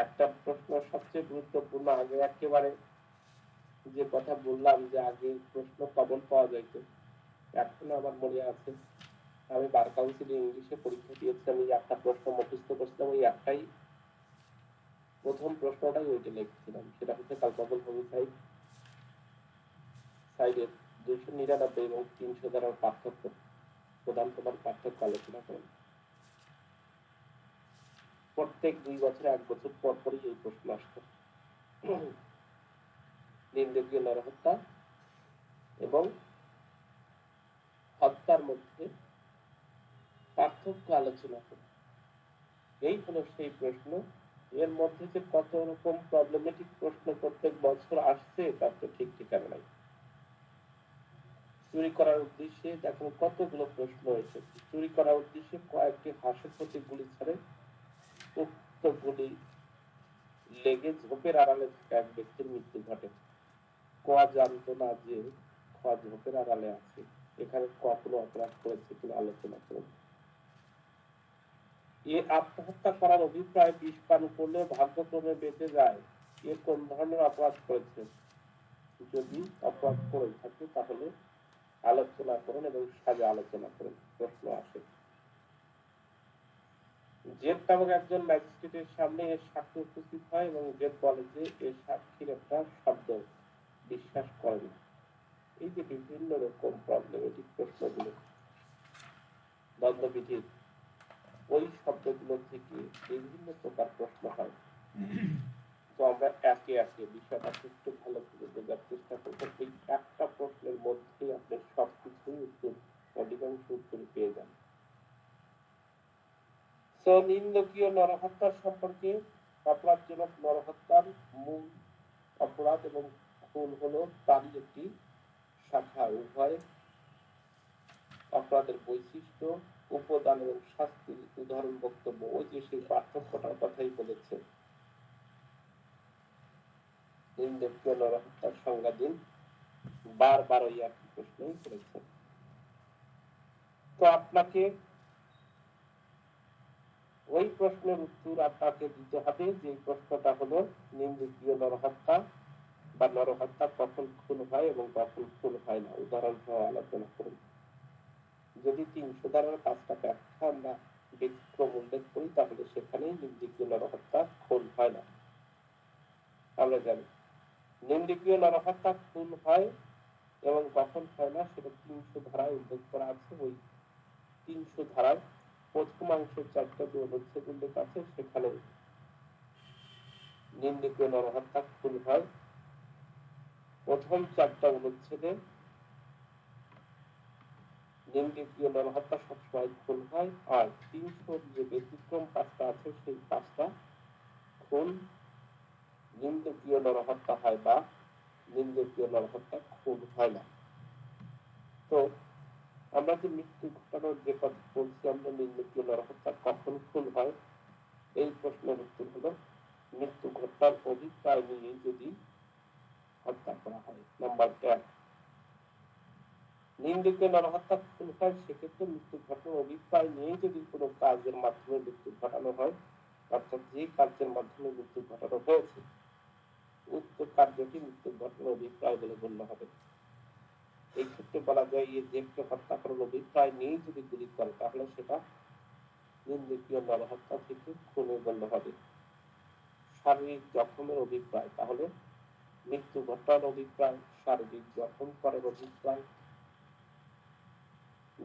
একটা প্রশ্ন সবচেয়ে গুরুত্বপূর্ণ, আগে একেবারে যে কথা বললাম যে আগে প্রশ্ন কমন পাওয়া যাইত, এখনো আমার মনে আছে, আমি বার কাউন্সিলে ইংলিশে পরীক্ষা দিয়েছি, আমি একটা প্রশ্ন মুখস্থ করছিলাম, ওই একটাই প্রথম প্রশ্নটাই ওইটা লিখছিলাম, সেটা হচ্ছে কালপাবল হোমিসাইড সাইডের 299 এবং 300 দ্বারার পার্থক্য, প্রধান প্রধান পার্থক্য আলোচনা করেন। প্রত্যেক 2 বছরে 1 বছর পর পরই এই প্রশ্ন আসতো। নিন্দকীয় নরহত্যা এবং হত্যার মধ্যে পার্থক্য আলোচনা করেন। এই হলো সেই প্রশ্ন। এর মধ্যে যে কত রকম প্রবলেমেটিক প্রশ্ন প্রত্যেক বছর আসছে তার তো ঠিক ঠিকানা নাই। চুরি করার উদ্দেশ্যে দেখো কতগুলো প্রশ্ন এসেছে, চুরি করার উদ্দেশ্যে কয়েকটি হাঁসের প্রতি গুলি ছাড়ে, উক্ত গুলি লেগে ঝোপের আড়ালে এক ব্যক্তির মৃত্যু ঘটে। কোয়া জানতো না যে খোয়া ঝোপের আড়ালে আছে, এখানে কখনো অপরাধ করেছে কিনা আলোচনা করুন। এ আত্মহত্যা করার অভিপ্রায় বিষ পান করলে ভাগ্যক্রমে বেঁচে যায়, এ কোন ধরনের অপরাধ করেছে, যদি অপরাধ করে থাকে তাহলে আলোচনা করুন এবং সাজা আলোচনা করুন। প্রশ্ন আসে, জেদ নামক একজন ম্যাজিস্ট্রেটের সামনে এর সাক্ষ্য উপস্থিত হয় এবং জেদ বলে যে এর সাক্ষীর একটা শব্দ বিশ্বাস করেন। এই যে বিভিন্ন রকম প্রবলেমেটিক প্রশ্নগুলো দ্বন্দ্ববিধির, ওই শব্দগুলো থেকে বিভিন্ন প্রকার প্রশ্ন হয়। তো আমরা একে একে বিষয়টা একটু ভালো করে বোঝার চেষ্টা করবো। এই একটা প্রশ্নের মধ্যেই আপনি সবকিছুই উত্তর, অধিকাংশ উত্তর পেয়ে যান। তো নিন্দকীয় নরহত্যার সম্পর্কে, অপরাধজনক নরহত্যার মূল অপরাধ এবং খুন হলো তারই একটি শাখা। উভয় অপরাধের বৈশিষ্ট্য, উপাদান এবং শাস্তির উদাহরণ বক্তব্য, ওই যে সেই পার্থক্যটার কথাই বলেছে। নিন্দকীয় নরহত্যার সংজ্ঞা দিন, বারবার ওই একই প্রশ্নই করেছে। তো আপনাকে ওই প্রশ্নের উত্তর আপনাকে দিতে হবে, যে প্রশ্নটা হলো নিন্দকীয় নরহত্যা বা নরহত্যা কখন খুন হয় এবং কখন খুন হয় না, উদাহরণ সহ আলোচনা করুন। যদি 300 ধারার 5টা ব্যাখ্যা আমরা ব্যতিক্রম উল্লেখ করি, তাহলে সেখানে মাধ্যমেই নির্দিষ্ট নরহত্যা খুন হয় না। আমরা জানি নির্দিষ্ট নরহত্যা খুন হয় এবং কখন হয় না সেটা 300 ধারায় উল্লেখ করা আছে। ওই 300 ধারায় প্রথমাংশের 4টা যে অনুচ্ছেদ উল্লেখ আছে সেখানে নির্দিষ্ট নরহত্যা খুন হয়। প্রথম 4টা অনুচ্ছেদে নির্দিষ্ট নরহত্যা সবসময় খুন হয়, আর 300 যে ব্যতিক্রম 5টা আছে সেই 5টা খুন নিন্দকীয় নরহত্যা হয় বা নিন্দকীয় নরহত্যা খুন হয় না। তো আমরা যে মৃত্যু ঘটানোর যে কথা বলছি, আমরা নিন্দকীয় নরহত্যা কখন খুন হয়, এই প্রশ্নের উত্তর হলো মৃত্যু ঘটনার অভিপ্রায় নিয়ে যদি হত্যা করা হয়। নাম্বার 1, নিন্দকীয় নরহত্যা খুন হয় সেক্ষেত্রে মৃত্যু ঘটনার অভিপ্রায় নিয়ে যদি কোনো কাজের মাধ্যমে মৃত্যু ঘটানো হয়, অর্থাৎ যে কার্যের মাধ্যমে মৃত্যু ঘটানো হয়েছে উক্ত কার্যটি মৃত্যু ঘটনার অভিপ্রায় বলে গণ্য হবে। এই ক্ষেত্রে বলা যায় যে কেউ হত্যা করার অভিপ্রায় নিয়ে যদি গুলি করে তাহলে সেটা নিন্দকীয় নরহত্যা থেকে খুনে গণ্য হবে। শারীরিক জখমের অভিপ্রায়, তাহলে মৃত্যু ঘটনার অভিপ্রায়, শারীরিক জখম করার অভিপ্রায়,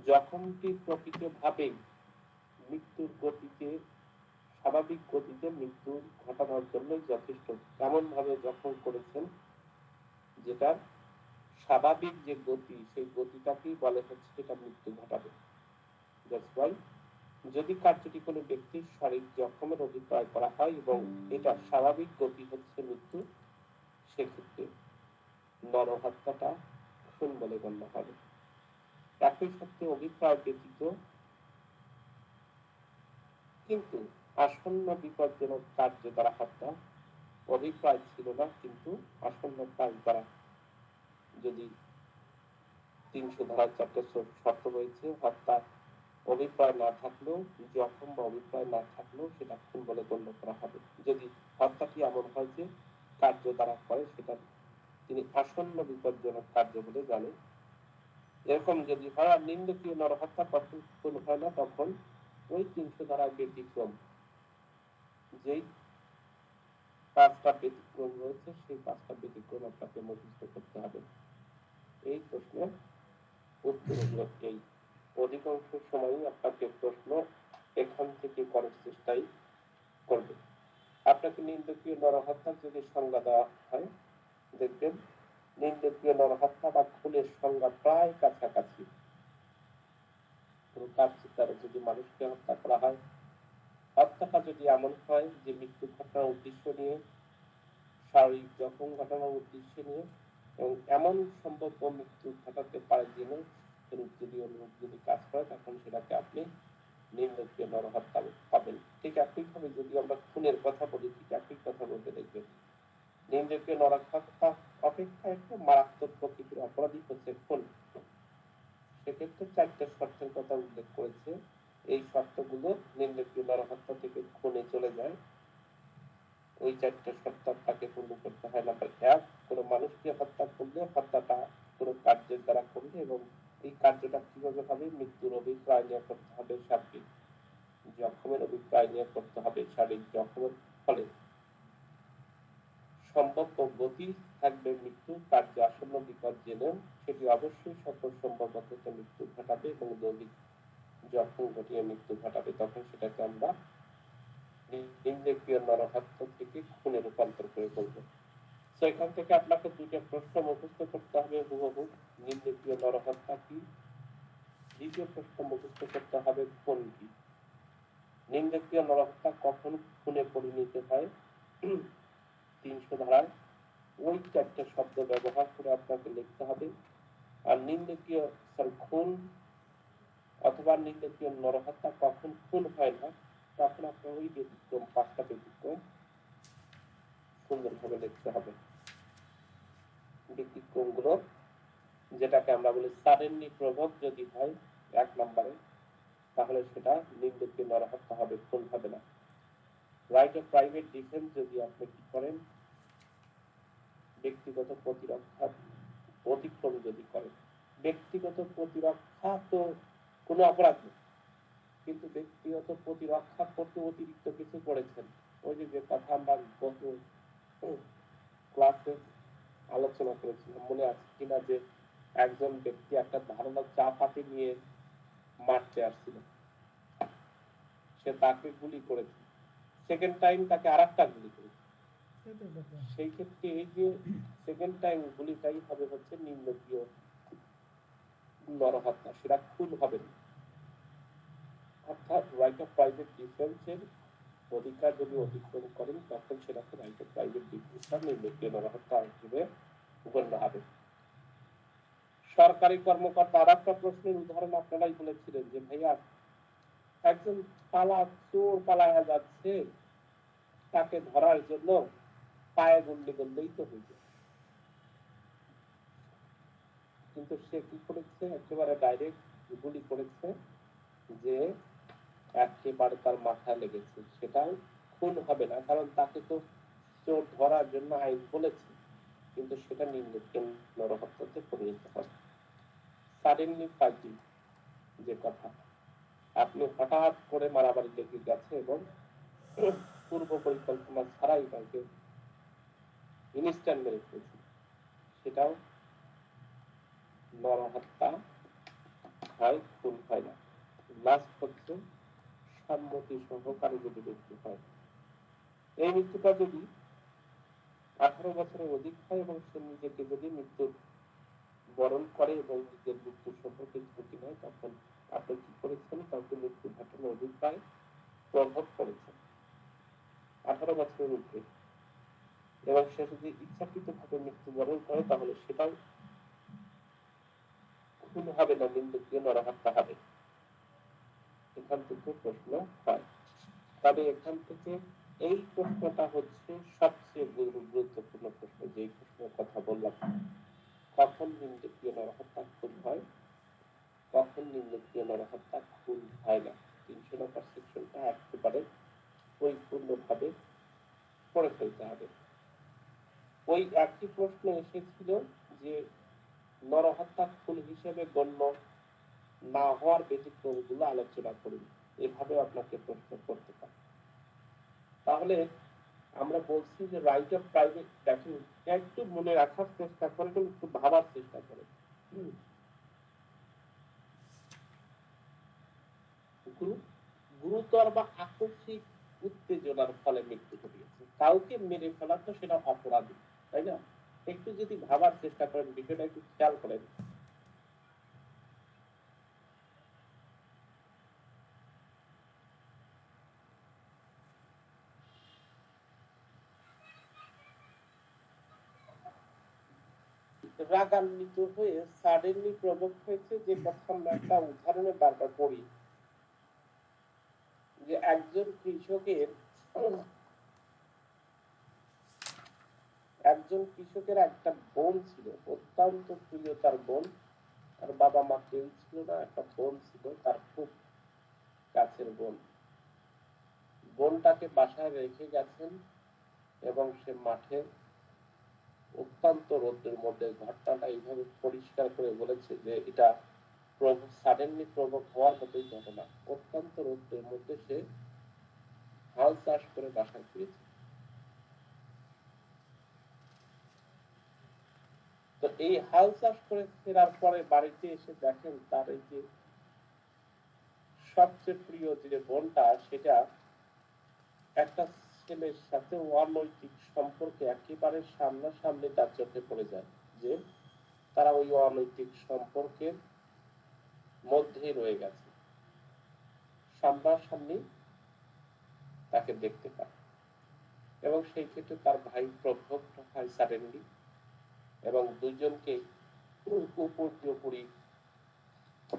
জখমটি প্রকৃতভাবে মৃত্যুর গতিতে স্বাভাবিক গতিতে মৃত্যু ঘটানোর জন্যই যথেষ্ট, এমন ভাবে জখম করেছেন যেটা স্বাভাবিক যে গতি সেই গতিটাকেই বলে হচ্ছে এটা মৃত্যু ঘটাবে। যদি কার্যটি কোনো ব্যক্তির শারীরিক জখমের অভিপ্রায় করা হয় এবং এটা স্বাভাবিক গতি হচ্ছে মৃত্যু, সেক্ষেত্রে নরহত্যাটা খুন বলে গণ্য হবে। একই সাথে অভিপ্রায় ব্যতীত কিন্তু আসন্ন বিপজ্জনক কার্য দ্বারা হত্যা, অভিপ্রায় ছিল না কিন্তু আসন্ন কাজ দ্বারা, যদি 300 ধারার 4টা শর্ত রয়েছে, হত্যা অভিপ্রায় না থাকলেও, জখম বা অভিপ্রায় না থাকলেও সেটা খুন বলে গণ্য করা হবে। যদি হত্যাটি এমন হয় যে কার্য দ্বারা করে সেটা তিনি আসন্ন বিপজ্জনক কার্য বলে জানে, এরকম যদি হয়। আর নিন্দকীয় নরহত্যা কখন খুন হয় না, তখন ওই 300 ধারার ব্যতিক্রম, যেই 5টা ব্যতিক্রম রয়েছে সেই 5টা ব্যতিক্রম আপনাকে মুখস্থ করতে হবে। এই প্রশ্নের উত্তর হলো এই। অধিকাংশ সময়ই আপনাকে প্রশ্ন এখান থেকে করার চেষ্টাই করবে। আপনাকে নিন্দকীয় নরহত্যার যদি সংজ্ঞা দেওয়া হয়, দেখবেন নিন্দকীয় নরহত্যা বা খুনের সংজ্ঞা প্রায় কাছাকাছি। কোনো কার্যের দ্বারা যদি মানুষকে হত্যা করা হয়, হত্যাটা যদি এমন হয় যে মৃত্যু ঘটানোর উদ্দেশ্য নিয়ে, শারীরিক জখম ঘটানোর উদ্দেশ্য নিয়ে, এবং এমন সম্ভাব্য মৃত্যু ঘটাতে পারে জেনে যদি কাজ করে, তখন সেটাকে আপনি নিন্দকীয় নরহত্যা পাবেন। ঠিক একইভাবে যদি আমরা খুনের কথা বলি, ঠিক একই কথা বলতে দেখবেন নিন্দকীয় নরহত্যা অপেক্ষা একটু মারাত্মক প্রকৃতির অপরাধী হচ্ছে খুন। সেক্ষেত্রে 4টা শর্তের কথা উল্লেখ করেছে, এই শর্তগুলো নিন্দকীয় নরহত্যা থেকে খুনে চলে যায়। ওই 4টা শর্ত আপনাকে পূর্ণ করতে হয়। নাম্বার 1, কোনো মানুষকে হত্যা করলে হত্যাটা কোনো কার্যের দ্বারা করলে, এবং এই কার্যটা কিভাবে হবে, মৃত্যুর অভিপ্রায় নিয়ে করতে হবে, শারীরিক জখমের অভিপ্রায় নিয়ে করতে হবে। শারীরিক জখমের ফলে সম্ভাব্য গতি থাকবে মৃত্যু, কার্য আসন্ন বিপদ জেনেও সেটি অবশ্যই সকল সম্ভাব্যতাতে মৃত্যু ঘটাবে এবং দৈহিক জখম ঘটিয়ে মৃত্যু ঘটাবে। তখন সেটাকে আমরা নিন্দকীয় নরহত্যা থেকে খুনে রূপান্তর করে ফেলবো। তো এখান থেকে আপনাকে 2টা প্রশ্ন মুখস্থ করতে হবে হুবহু। নিন্দকীয় নরহত্যা কি, দ্বিতীয় প্রশ্ন মুখস্থ করতে হবে খুন কি। নিন্দকীয় নরহত্যা কখন খুনে পরিণত হয়, 300 ধারায় ওই 4টা শব্দ ব্যবহার করে আপনাকে লিখতে হবে। আর নিন্দকীয় খুন অথবা নিন্দকীয় নরহত্যা কখন খুন হয় না, তখন আপনার ওই ব্যতিক্রম 5টা ব্যতিক্রম সুন্দরভাবে লিখতে হবে। ব্যতিক্রমগুলো যেটাকে আমরা বলি সাডেনলি প্রভোক যদি হয় 1 নম্বরে, তাহলে সেটা নিন্দকীয় নরহত্যা হবে, খুন হবে না। রাইট অফ প্রাইভেট ডিফেন্স যদি আপনি কি করেন, ব্যক্তিগত প্রতিরক্ষা অতিক্রম যদি করেন, ব্যক্তিগত প্রতিরক্ষা তো কোনো অপরাধ নেই, কিন্তু ব্যক্তিগত প্রতিরক্ষা করতে অতিরিক্ত কিছু করেছেন। ওই যে কথা আমরা গত ক্লাসে আলোচনা করেছিলাম, মনে আছে কিনা, যে একজন ব্যক্তি একটা ধারালো চাপাতি নিয়ে মারতে আসছিল, সে তাকে গুলি করেছে, সেকেন্ড টাইম তাকে আরেকটা গুলি করেছে। সেই ক্ষেত্রে এই যে সেকেন্ড টাইম গুলিটাই হবে হচ্ছে নিম্নপ্রিয় নরহত্যা, সেটা খুন হবে না। অর্থাৎ রাইট অফ প্রাইভেট ডিফেন্সের অধিকার যদি অতিক্রম করেন তখন সেটাকে রাইট অফ প্রাইভেট ডিফেন্স নিম্নপ্রিয় নরহত্যা হিসেবে গণ্য হবে। সরকারি কর্মকর্তা আর একটা প্রশ্নের উদাহরণ আপনারাই বলেছিলেন যে ভাইয়া একজন চোর পালায়া যাচ্ছে, তাকে ধরার জন্য পায়ে গুলি করলেই তো হইত, কিন্তু সে কি করেছে, একেবারে ডাইরেক্ট গুলি করেছে, যে একেবারে তার মাথায় লেগেছে। সেটাও খুন হবে না, কারণ তাকে তো চোর ধরার জন্য আইন বলেছে, কিন্তু সেটা নিম্নপ্রিয় নরহত্যাতে পরিণত হবে। সাডেনলি ফাইটিং, যে কথা, আপনি হঠাৎ করে মারামারি লেগে গেছে এবং পূর্ব পরিকল্পনা ছাড়াই তাকে ইনস্ট্যান্ট মেরে ফেলেছে, সেটাও নরহত্যা হয়, খুন হয় না। লাস্ট হচ্ছে সম্মতি সহকারে যদি মৃত্যু হয়। এই মৃত্যুটা যদি 18 বছরের অধিক হয় এবং সে নিজেকে যদি মৃত্যুর বরণ করে এবং নিজের মৃত্যু সম্পর্কে ঝুঁকি নেয়, তখন আপনি কি করেছেন, কাউকে মৃত্যু ঘটানোর অধিকার প্রভাব করেছেন 18 বছরের উপরে, এবং সে যদি ইচ্ছাকৃত ভাবে মৃত্যুবরণ করে তাহলে সেটাও খুন হবে না, নিম্নপ্রিয় নরহত্যা হবে। এখান থেকে প্রশ্ন হয়। তবে এখান থেকে এই প্রশ্নটা হচ্ছে সবচেয়ে গুরুত্বপূর্ণ প্রশ্ন, যে প্রশ্নের কথা বললাম, কখন নিম্নপ্রিয় নরহত্যা খুন হয়, কখন নিম্নপ্রিয় নরহত্যা খুন হয় না। 300 নম্বর সেকশনটা একেবারে পরিপূর্ণভাবে পড়ে ফেলতে হবে। ওই একটি প্রশ্ন এসেছিল যে নরহত্যা খুন হিসেবে গণ্য না হওয়ার ব্যতিক্রমগুলো আলোচনা করুন, এভাবে আপনাকে প্রশ্ন করতে পারে। তাহলে আমরা বলছি যে রাইট অফ প্রাইভেট, দেখেন একটু মনে রাখার চেষ্টা করেন, একটু ভাবার চেষ্টা করেন। গুরুতর বা আকস্মিক উত্তেজনার ফলে মৃত্যু ঘটিয়েছে, কাউকে মেরে ফেলা তো সেটা অপরাধী, তাই না? একটু যদি ভাবার চেষ্টা করেন, বিষয়টা একটু খেয়াল করেন। রাগান্বিত হয়ে সাডেনলি প্রভোক হয়েছে, যে কথা আমরা একটা উদাহরণে বারবার পড়ি, যে একজন কৃষকের একটা বোন ছিল, অত্যন্ত প্রিয় তার বোন, তার বাবা মা কেউ ছিল না, একটা বোন ছিল তার খুব কাছের বোন। বোনটাকে বাসায় রেখে গেছেন এবং সে মাঠে অত্যন্ত রোদ্রের মধ্যে, ঘটনাটা এইভাবে পরিষ্কার করে বলেছে যে এটা সাডেনলি প্রভোক হওয়ার মতোই ঘটনা। অত্যন্ত রোদ্রের মধ্যে সে হাল চাষ করে বাসায় ফিরেছে। তো এই হাল চাষ করে ফেরার পরে বাড়িতে এসে দেখেন তার এই যে সবচেয়ে প্রিয় যে বোনটা, সেটা একটা ছেলের সাথে অনৈতিক সম্পর্কে একেবারে সামনাসামনি তার চোখে পড়ে যায়, যে তারা ওই অনৈতিক সম্পর্কের মধ্যেই রয়ে গেছে, সামনাসামনি তাকে দেখতে পায়। এবং সেই ক্ষেত্রে তার ভাই প্রভুক্ত হয় সাডেনলি, এবং দুইজনকে উপরি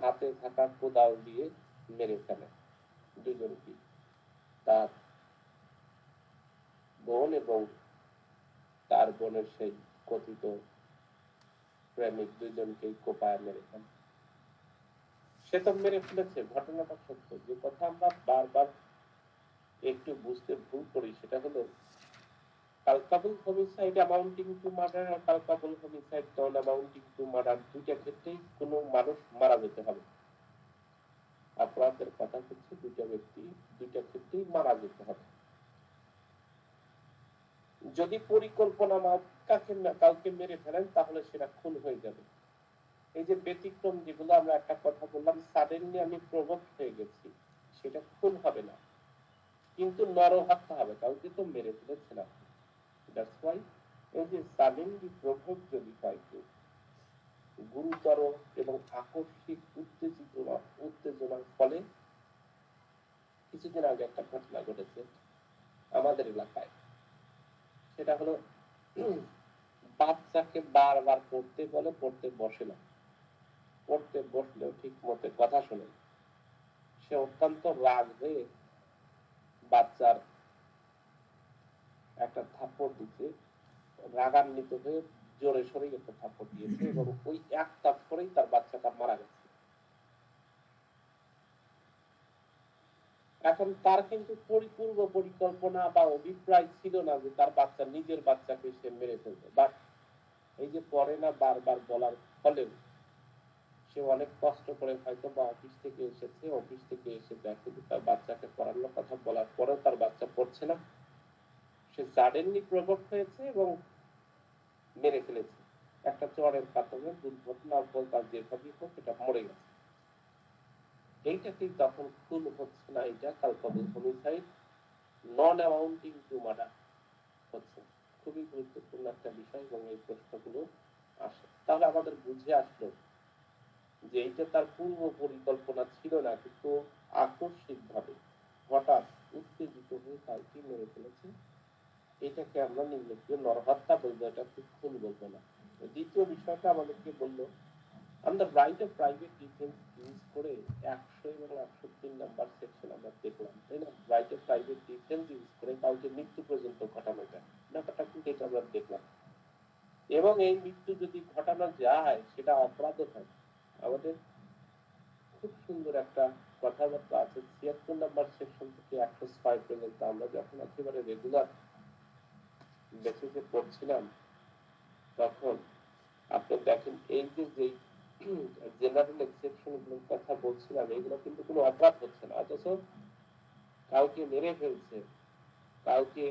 হাতে থাকা কোদাল দিয়ে মেরে ফেলে দুজনকে, তার বোন এবং তার বোনের সেই কথিত প্রেমিক, দুইজনকেই কোপায় মেরে ফেলে। সে তো মেরে ফেলেছে, ঘটনাটা সত্য। যে কথা আমরা বারবার একটু বুঝতে ভুল করি সেটা হলো culpable homicide amounting to murder আর culpable homicide non amounting to murder, দুইটা ক্ষেত্রেই কোনো মানুষ মারা যেতে হবে। অপরাধের কথা হচ্ছে দুইটা ব্যক্তি দুইটা ক্ষেত্রেই মারা যেতে হবে। যদি পরিকল্পনা কাউকে মেরে ফেলেন তাহলে সেটা খুন হয়ে যাবে। এই যে ব্যতিক্রম যেগুলো আমরা একটা কথা বললাম, সাডেনলি আমি প্রভোক্ট হয়ে গেছি, সেটা খুন হবে না, কিন্তু নরহত্যা হবে, কাউকে তো মেরে ফেলেছেন আপনি। দ্যাটস ওয়াই এই যে সাডেনলি প্রভোক্ট যদি হয় কেউ, গুরুতর এবং আকস্মিক উত্তেজনার ফলে, কিছুদিন আগে একটা ঘটনা ঘটেছে আমাদের এলাকায়। সেটা হলো বাচ্চাকে বারবার পড়তে বলে, পড়তে বসে না, পড়তে বসলেও ঠিক মতো কথা শোনে। সে অত্যন্ত রাগ হয়ে বাচ্চার একটা থাপ্পড় দিচ্ছে, রাগান্বিত হয়ে জোরে সরে একটা থাপ্পড় দিয়েছে এবং ওই এক থাপ্পড়েই তার বাচ্চাটা মারা গেছে। এখন তার কিন্তু পরিপূর্ণ পরিকল্পনা বা অভিপ্রায় ছিল না যে তার বাচ্চা, নিজের বাচ্চাকে সে মেরে ফেলবে, বাট এই যে পরে না বারবার বলার ফলে সে অনেক কষ্ট করে হয়তো বা অফিস থেকে এসেছে, অফিস থেকে এসে দেখে যে তার বাচ্চাকে পড়ানোর কথা বলার পরেও তার বাচ্চা পড়ছে না, সে সাডেনলি প্রভোক্ট হয়েছে এবং মেরে ফেলেছে। একটা চড়ের কারণে দুর্ঘটনা বলতে যেভাবেই হোক এটা মরে গেছে। এইটাকেই তখন খুন হচ্ছে না, এটা culpable homicide, non amounting to murder হচ্ছে। খুবই গুরুত্বপূর্ণ একটা বিষয় এবং এই প্রশ্নগুলো আসে। তাহলে আমাদের বুঝে আসলো যে এইটা তার পূর্ব পরিকল্পনা ছিল না, কিন্তু আকস্মিক ভাবে হঠাৎ উত্তেজিত হয়ে কাউকে মেরে ফেলেছে। এটাকে আমরা নির্লজ্জ নরহত্যা বলবো, এটা খুব খুন বলবো না। দ্বিতীয় বিষয়টা আমাদেরকে বললো, আমরা right of private defence use করে 100 এবং 103 নাম্বার সেকশন আমরা দেখলাম, তাই না? Right of private defence use করে কাউকে মৃত্যু পর্যন্ত ঘটানো যায়, ব্যাপারটা কিন্তু এটা আমরা দেখলাম। এবং এই মৃত্যু যদি ঘটানো যায় সেটা অপরাধ হয়। আমাদের খুব সুন্দর একটা কথাবার্তা আছে 76 নাম্বার সেকশন থেকে 106 পর্যন্ত। আমরা যখন একেবারে রেগুলার বেসিসে পড়ছিলাম তখন আপনি দেখেন এই যে জেনারেল এক্সেপশন গুলোর কথা বলছিলাম, এগুলো কিন্তু কোনো অপরাধ হচ্ছে না, অথচ কাউকে মেরে ফেলছে, কাউকে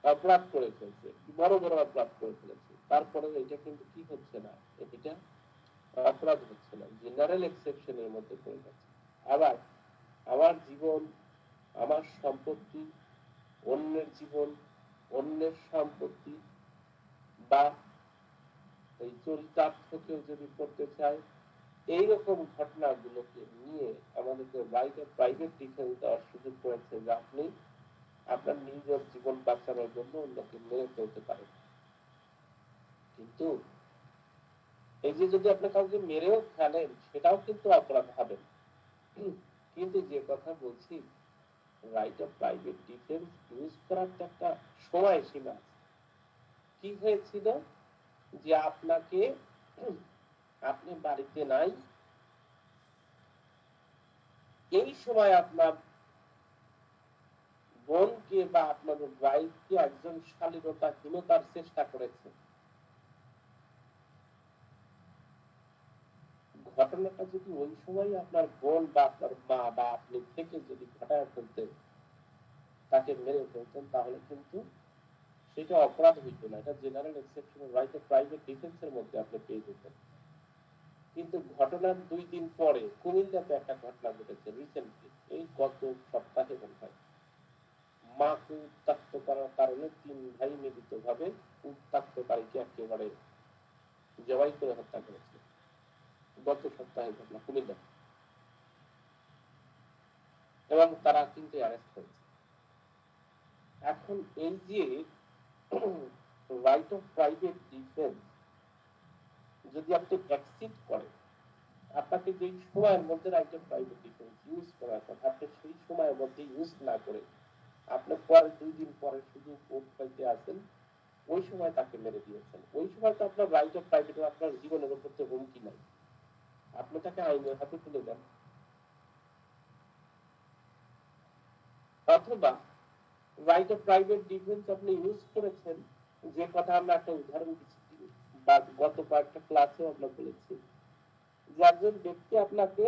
অপরাধ করে ফেলছে, বড় বড় অপরাধ করে ফেলেছে, তারপরে এটা কিন্তু কি হচ্ছে না, এটা অপরাধ হচ্ছে না, জেনারেল এক্সেপশনের মধ্যে পড়ে যাচ্ছে। আবার আমার জীবন, আমার সম্পত্তি, অন্যের জীবন, অন্যের সম্পত্তি বা এই চরিতার্থ কেউ যদি করতে চায়, এইরকম ঘটনাগুলোকে নিয়ে আমাদেরকে রাইট অফ প্রাইভেট ডিফেন্স দেওয়ার সুযোগ করেছে যে আপনি আপনার নিজের জীবন বাঁচানোর জন্য অন্যকে মেরে ফেলতে পারেন। কিন্তু এই যে যদি আপনি কাউকে মেরেও ফেলেন সেটাও কিন্তু অপরাধ হবে। কিন্তু যে কথা বলছি, right of private defence use করার তো একটা সময় সীমা আছে। কি হয়েছিল যে আপনাকে, আপনি বাড়িতে নাই, এই সময় আপনার বোনকে বা আপনার ভাইকে একজন শালীনতাহীনতার চেষ্টা করেছে। ঘটনাটা যদি ওই সময় আপনার বোন বা আপনার মা বা আপনি থেকে যদি ঘটায় ফেলতেন, তাকে মেরে ফেলতেন, তাহলে কিন্তু সেটা অপরাধ হইত না, এটা general exception right of private ডিফেন্সের মধ্যে আপনি পেয়ে যেতেন। কিন্তু ঘটনার 2 দিন পরে কুমিল্লাতে একটা ঘটনা ঘটেছে রিসেন্টলি, এই গত সপ্তাহে মনে হয়, মাকে উত্ত্যক্ত করার কারণে 3 ভাই মিলিত ভাবে উত্ত্যক্তকারীকে একেবারে জবাই করে হত্যা করেছে। গত সপ্তাহে ঘটনা কুমিল্লা, এবং তারা কিন্তু অ্যারেস্ট হয়েছে। এখন এই যে রাইট অফ প্রাইভেট ডিফেন্স যদি আপনি এক্সিড করেন, আপনাকে যেই সময়ের মধ্যে right of private defence use করার কথা, আপনি সেই সময়ের মধ্যে ইউজ না করে আপনি পরে 2 দিন পরে শুধু কোর্ট পাইতে আসেন, ওই সময় তাকে মেরে দিয়েছেন। ওই সময় তো আপনার রাইট অফ প্রাইভেট, আপনার জীবনের উপর তো হুমকি নাই, আপনি তাকে আইনের হাতে তুলে দেন। অথবা রাইট অফ প্রাইভেট ডিফেন্স আপনি ইউজ করেছেন, যে কথা আমরা একটা উদাহরণ দিচ্ছি বা গত কয়েকটা ক্লাসে আমরা বলেছি, যে একজন ব্যক্তি আপনাকে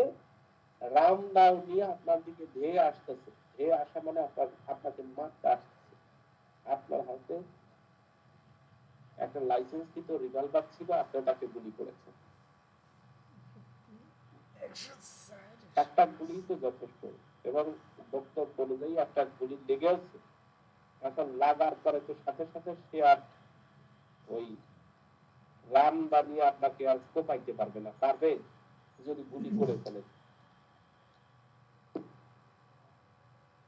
রাম দাও নিয়ে আপনার দিকে ধেয়ে আসতেছে, ধেয়ে আসা মানে আপনাকে মারতে আসতেছে, আপনার হাতে একটা লাইসেন্সকৃত রিভলভার ছিল, আপনি তাকে গুলি করেছেন। একটা গুলি তো যথেষ্ট, এবং বক্তব্য অনুযায়ী একটা গুলি লেগেছে। এখন লাগার পরে তো সাথে সাথে সে আর ওই রাম বানিয়ে আপনাকে আর কোপাইতে পারবে না, পারবে যদি গুলি করে ফেলে।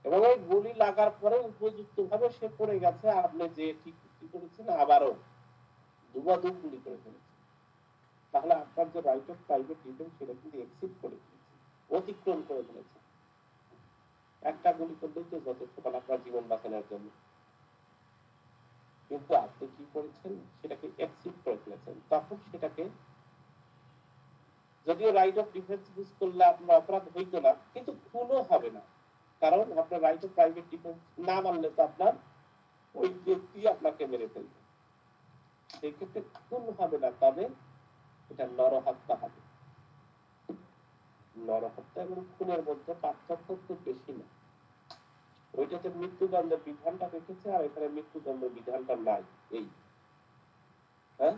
এবং এই গুলি লাগার পরে উপযুক্ত ভাবে সে পড়ে গেছে, আপনি যে ঠিক করেছেন আবারও দুবাদুম গুলি করে ফেলেছেন। তাহলে আপনার যে রাইট অফ প্রাইভেট ডিফেন্স সেটা কিন্তু এক্সিড করে ফেলেছে, অতিক্রম করে ফেলেছে। একটা গুলি করলেই তো যথেষ্ট আপনার জীবন বাঁচানোর জন্য, কিন্তু আপনি কি করেছেন, সেটাকে এক্সিড করে ফেলেছেন। তখন সেটাকে যদিও রাইট অফ ডিফেন্স ইউজ করলে আপনার অপরাধ হইতো না, কিন্তু খুনও হবে না, কারণ আপনার রাইট অফ প্রাইভেট ডিফেন্স না মানলে তো আপনার ওই ব্যক্তি আপনাকে মেরে ফেলবে, সেই ক্ষেত্রে খুন হবে না, তবে এটা নরহত্যা হবে। নরহত্যা এবং খুনের মধ্যে পার্থক্য খুব বেশি না। ওইটাতে মৃত্যুদণ্ডের বিধানটা রেখেছে, আর এখানে মৃত্যুদণ্ডের বিধানটা নাই। এই হ্যাঁ,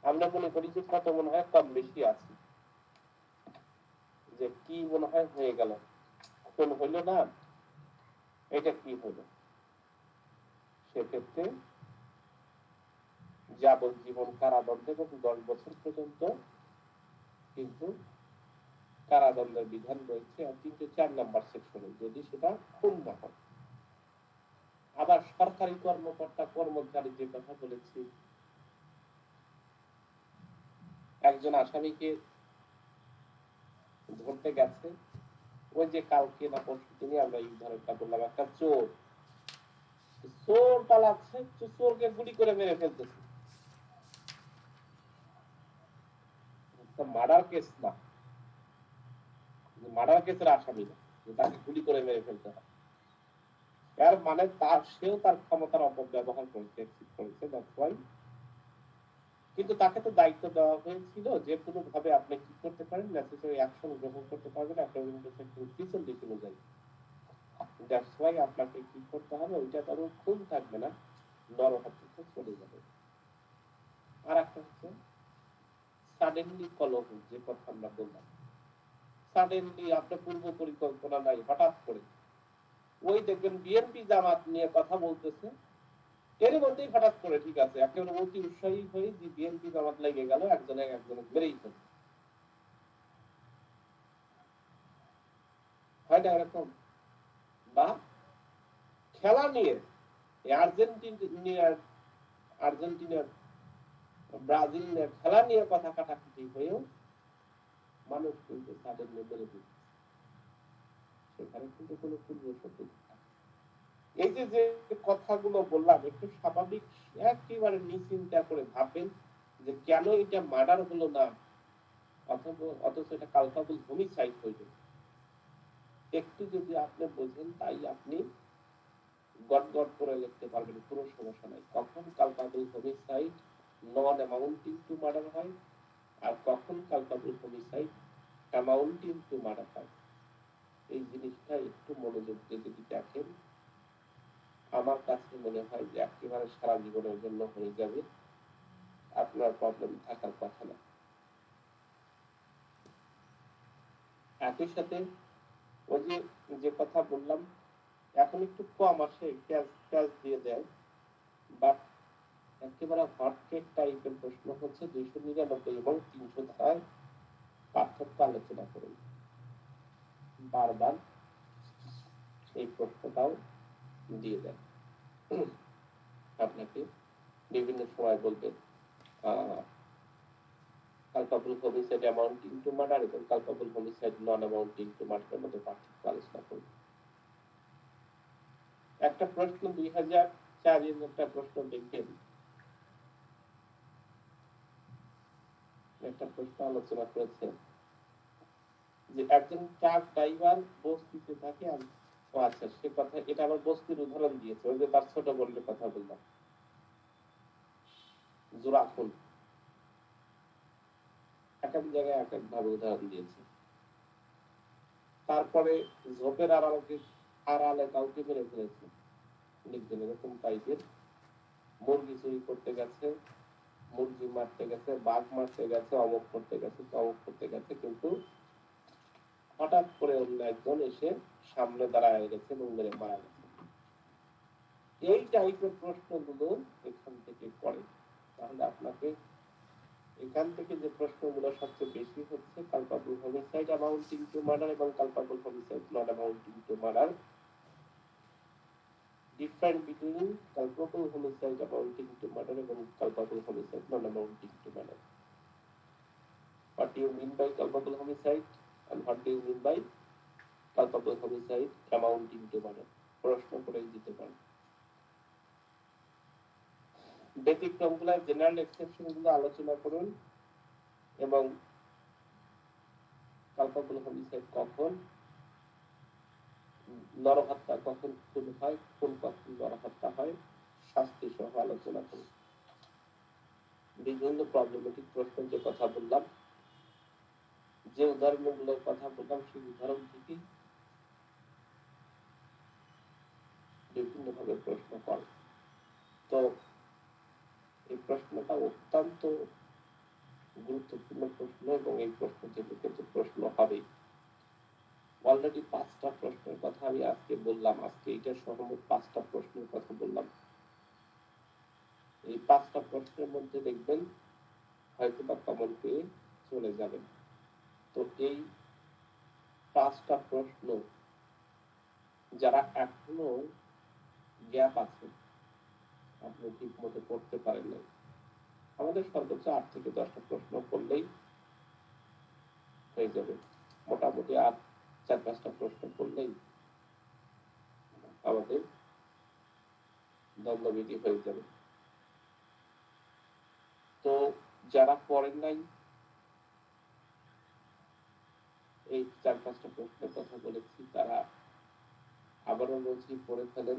আমরা মনে করি যে কত মনে হয় কম বেশি আছে, যে কি মনে হয় হয়ে গেল, খুন হইল না, এটা কি হইল। সেক্ষেত্রে যাবজ্জীবন কারাদণ্ড এবং 10 বছর পর্যন্ত কিন্তু কারাদণ্ডের বিধান রয়েছে, আর 304 নম্বর সেকশনে, যদি সেটা খুন না হয়। আবার সরকারি কর্মকর্তা কর্মচারী যে কথা বলেছি, একজন আসামিকে ধরতে গেছে, ওই যে কালকে না পরশু দিনে আমরা এই ধরনটা বললাম, একটা চোর চোর পালাচ্ছে, চোরকে গুলি করে মেরে ফেলতেছে। মার্ডার কেস না, মার্ডার কেসের আসামি না, তাকে গুলি করে মেরে ফেলতে হয়। এর মানে সেও তার ক্ষমতার অপব্যবহার করেছে, কিন্তু তাকে তো দায়িত্ব দেওয়া হয়েছিল যে কোনো ভাবে আপনি কি করতে পারেন, নেসেসারি অ্যাকশন গ্রহণ করতে পারবেন সেকশন 43 অনুযায়ী। দ্যাটস ওয়াই আপনাকে কি করতে হবে, ওইটা তার খুন থাকবে না, নরহত্যা চলে যাবে। আর একটা হচ্ছে সাডেনলি কলহ, যে কথা আমরা বললাম, সাডেনলি আপনার পূর্ব পরিকল্পনা নাই, হঠাৎ করে ওই দেখবেন বিএনপি জামাত নিয়ে কথা বলতেছে, এর মধ্যেই হঠাৎ করে ঠিক আছে একেবারে অতি উৎসাহী হয়ে যে বিএনপি জামাত লেগে গেল, একজনে মেরেই ফেলল, হয় না এরকম? বা খেলা নিয়ে আর্জেন্টিনার ব্রাজিল নিয়ে খেলা নিয়ে কথা কাটাকাটি হয়েও মানুষ কিন্তু তাদের মেরে দিচ্ছে, সেখানে কিন্তু কোনো পূর্ব সত্যতা। এই যে যে কথাগুলো বললাম, একটু স্বাভাবিক একেবারে নিশ্চিন্তা করে ভাববেন যে কেন এটা মার্ডার হলো না, অথচ এটা কালপাবল হোমিসাইড হইল। একটু যদি আপনি বোঝেন, তাই আপনি গট করে লিখতে পারবেন, কোনো সমস্যা নাই। কখন culpable homicide non amounting to murder হয়, আর কখন culpable homicide amounting to murder হয়, এই জিনিসটা একটু মনোযোগ দিয়ে যদি দেখেন, আমার কাছে মনে হয় যে একেবারে সারা জীবনের জন্য হয়ে যাবে, আপনার প্রবলেম থাকার কথা না। একই সাথে ওই যে কথা বললাম, এখন একটু কম আসে, ক্যাশ দিয়ে দেয়, বাট একেবারে হটকেক টাইপের প্রশ্ন হচ্ছে 299 এবং 300 ধারায় পার্থক্য আলোচনা করুন। বারবার এই প্রশ্নটাও দিয়ে দেয়, আপনাকে বিভিন্ন সময় বলবে culpable homicide amounting to murder এবং culpable homicide non amounting to murder মধ্যে পার্থক্য আলোচনা করব। একটা প্রশ্ন 2004 এর একটা প্রশ্ন দেখেন, একটা প্রশ্ন আলোচনা করেছে যে একজন ট্রাক ড্রাইভার বস্তিতে থাকে, ও আচ্ছা সে কথা, এটা আবার বস্তির উদাহরণ দিয়েছে, ওই যে তার ছোট বোনের কথা বললাম, জোড়াখুন। এক এক জায়গায় এক এক ভাবে উদাহরণ দিয়েছে। তারপরে ঝোপের আড়ালে কাউকে মেরে ফেলেছে, লিখবেন এরকম টাইপের। মুরগি চুরি করতে গেছে, মুরগি মারতে গেছে, বাঘ মারতে গেছে, অমুক করতে গেছে, তমুক করতে গেছে, কিন্তু হঠাৎ করে অন্য একজন এসে সামনে দাঁড়ায় গেছে এবং মেরে মারা গেছে। এই টাইপের প্রশ্নগুলো এখান থেকে করে। তাহলে আপনাকে এখান থেকে যে প্রশ্নগুলো সবচেয়ে বেশি হচ্ছে culpable homicide amounting to murder এবং culpable homicide not amounting to murder. Difference between culpable homicide amounting to murder and culpable homicide non amounting to murder. What do you mean by culpable homicide and what do you mean by culpable homicide amounting to murder? প্রশ্ন করেই দিতে পারেন। ব্যতিক্রমগুলো জেনারেল এক্সেপশন গুলো আলোচনা করুন এবং culpable homicide কখন, নরহত্যা কখন খুন হয়, খুন কখন নরহত্যা হয়, শাস্তি সহ আলোচনা করুন। বিভিন্ন প্রবলেমেটিক প্রশ্ন যে কথা বললাম, যে উদাহরণগুলোর কথা বললাম, সেই উদাহরণ থেকে বিভিন্ন ভাবে প্রশ্ন করে। তো এই প্রশ্নটা অত্যন্ত গুরুত্বপূর্ণ প্রশ্ন এবং এই প্রশ্ন থেকে কিন্তু প্রশ্ন হবে। অলরেডি 5টা প্রশ্নের কথা আমি আজকে বললাম, আজকে এটা সহ মোট 5টা প্রশ্নের কথা বললাম। এই 5টা প্রশ্নের মধ্যে দেখবেন হয়তো বা কমন পেয়ে চলে যাবেন। তো এই 5টা প্রশ্ন যারা এখনো গ্যাপ আছে, আপনি ঠিক মতো পড়তে পারেন না, আমাদের সর্বোচ্চ 8 থেকে 10টা প্রশ্ন করলেই হয়ে যাবে। মোটামুটি আর 4-5টা প্রশ্ন করলেই আমাদের দ্বন্দ্ববিধি হয়ে যাবে। তো যারা পড়েন নাই, এই 4-5টা প্রশ্নের কথা বলেছি, তারা আবারও বলছি পড়ে ফেলেন।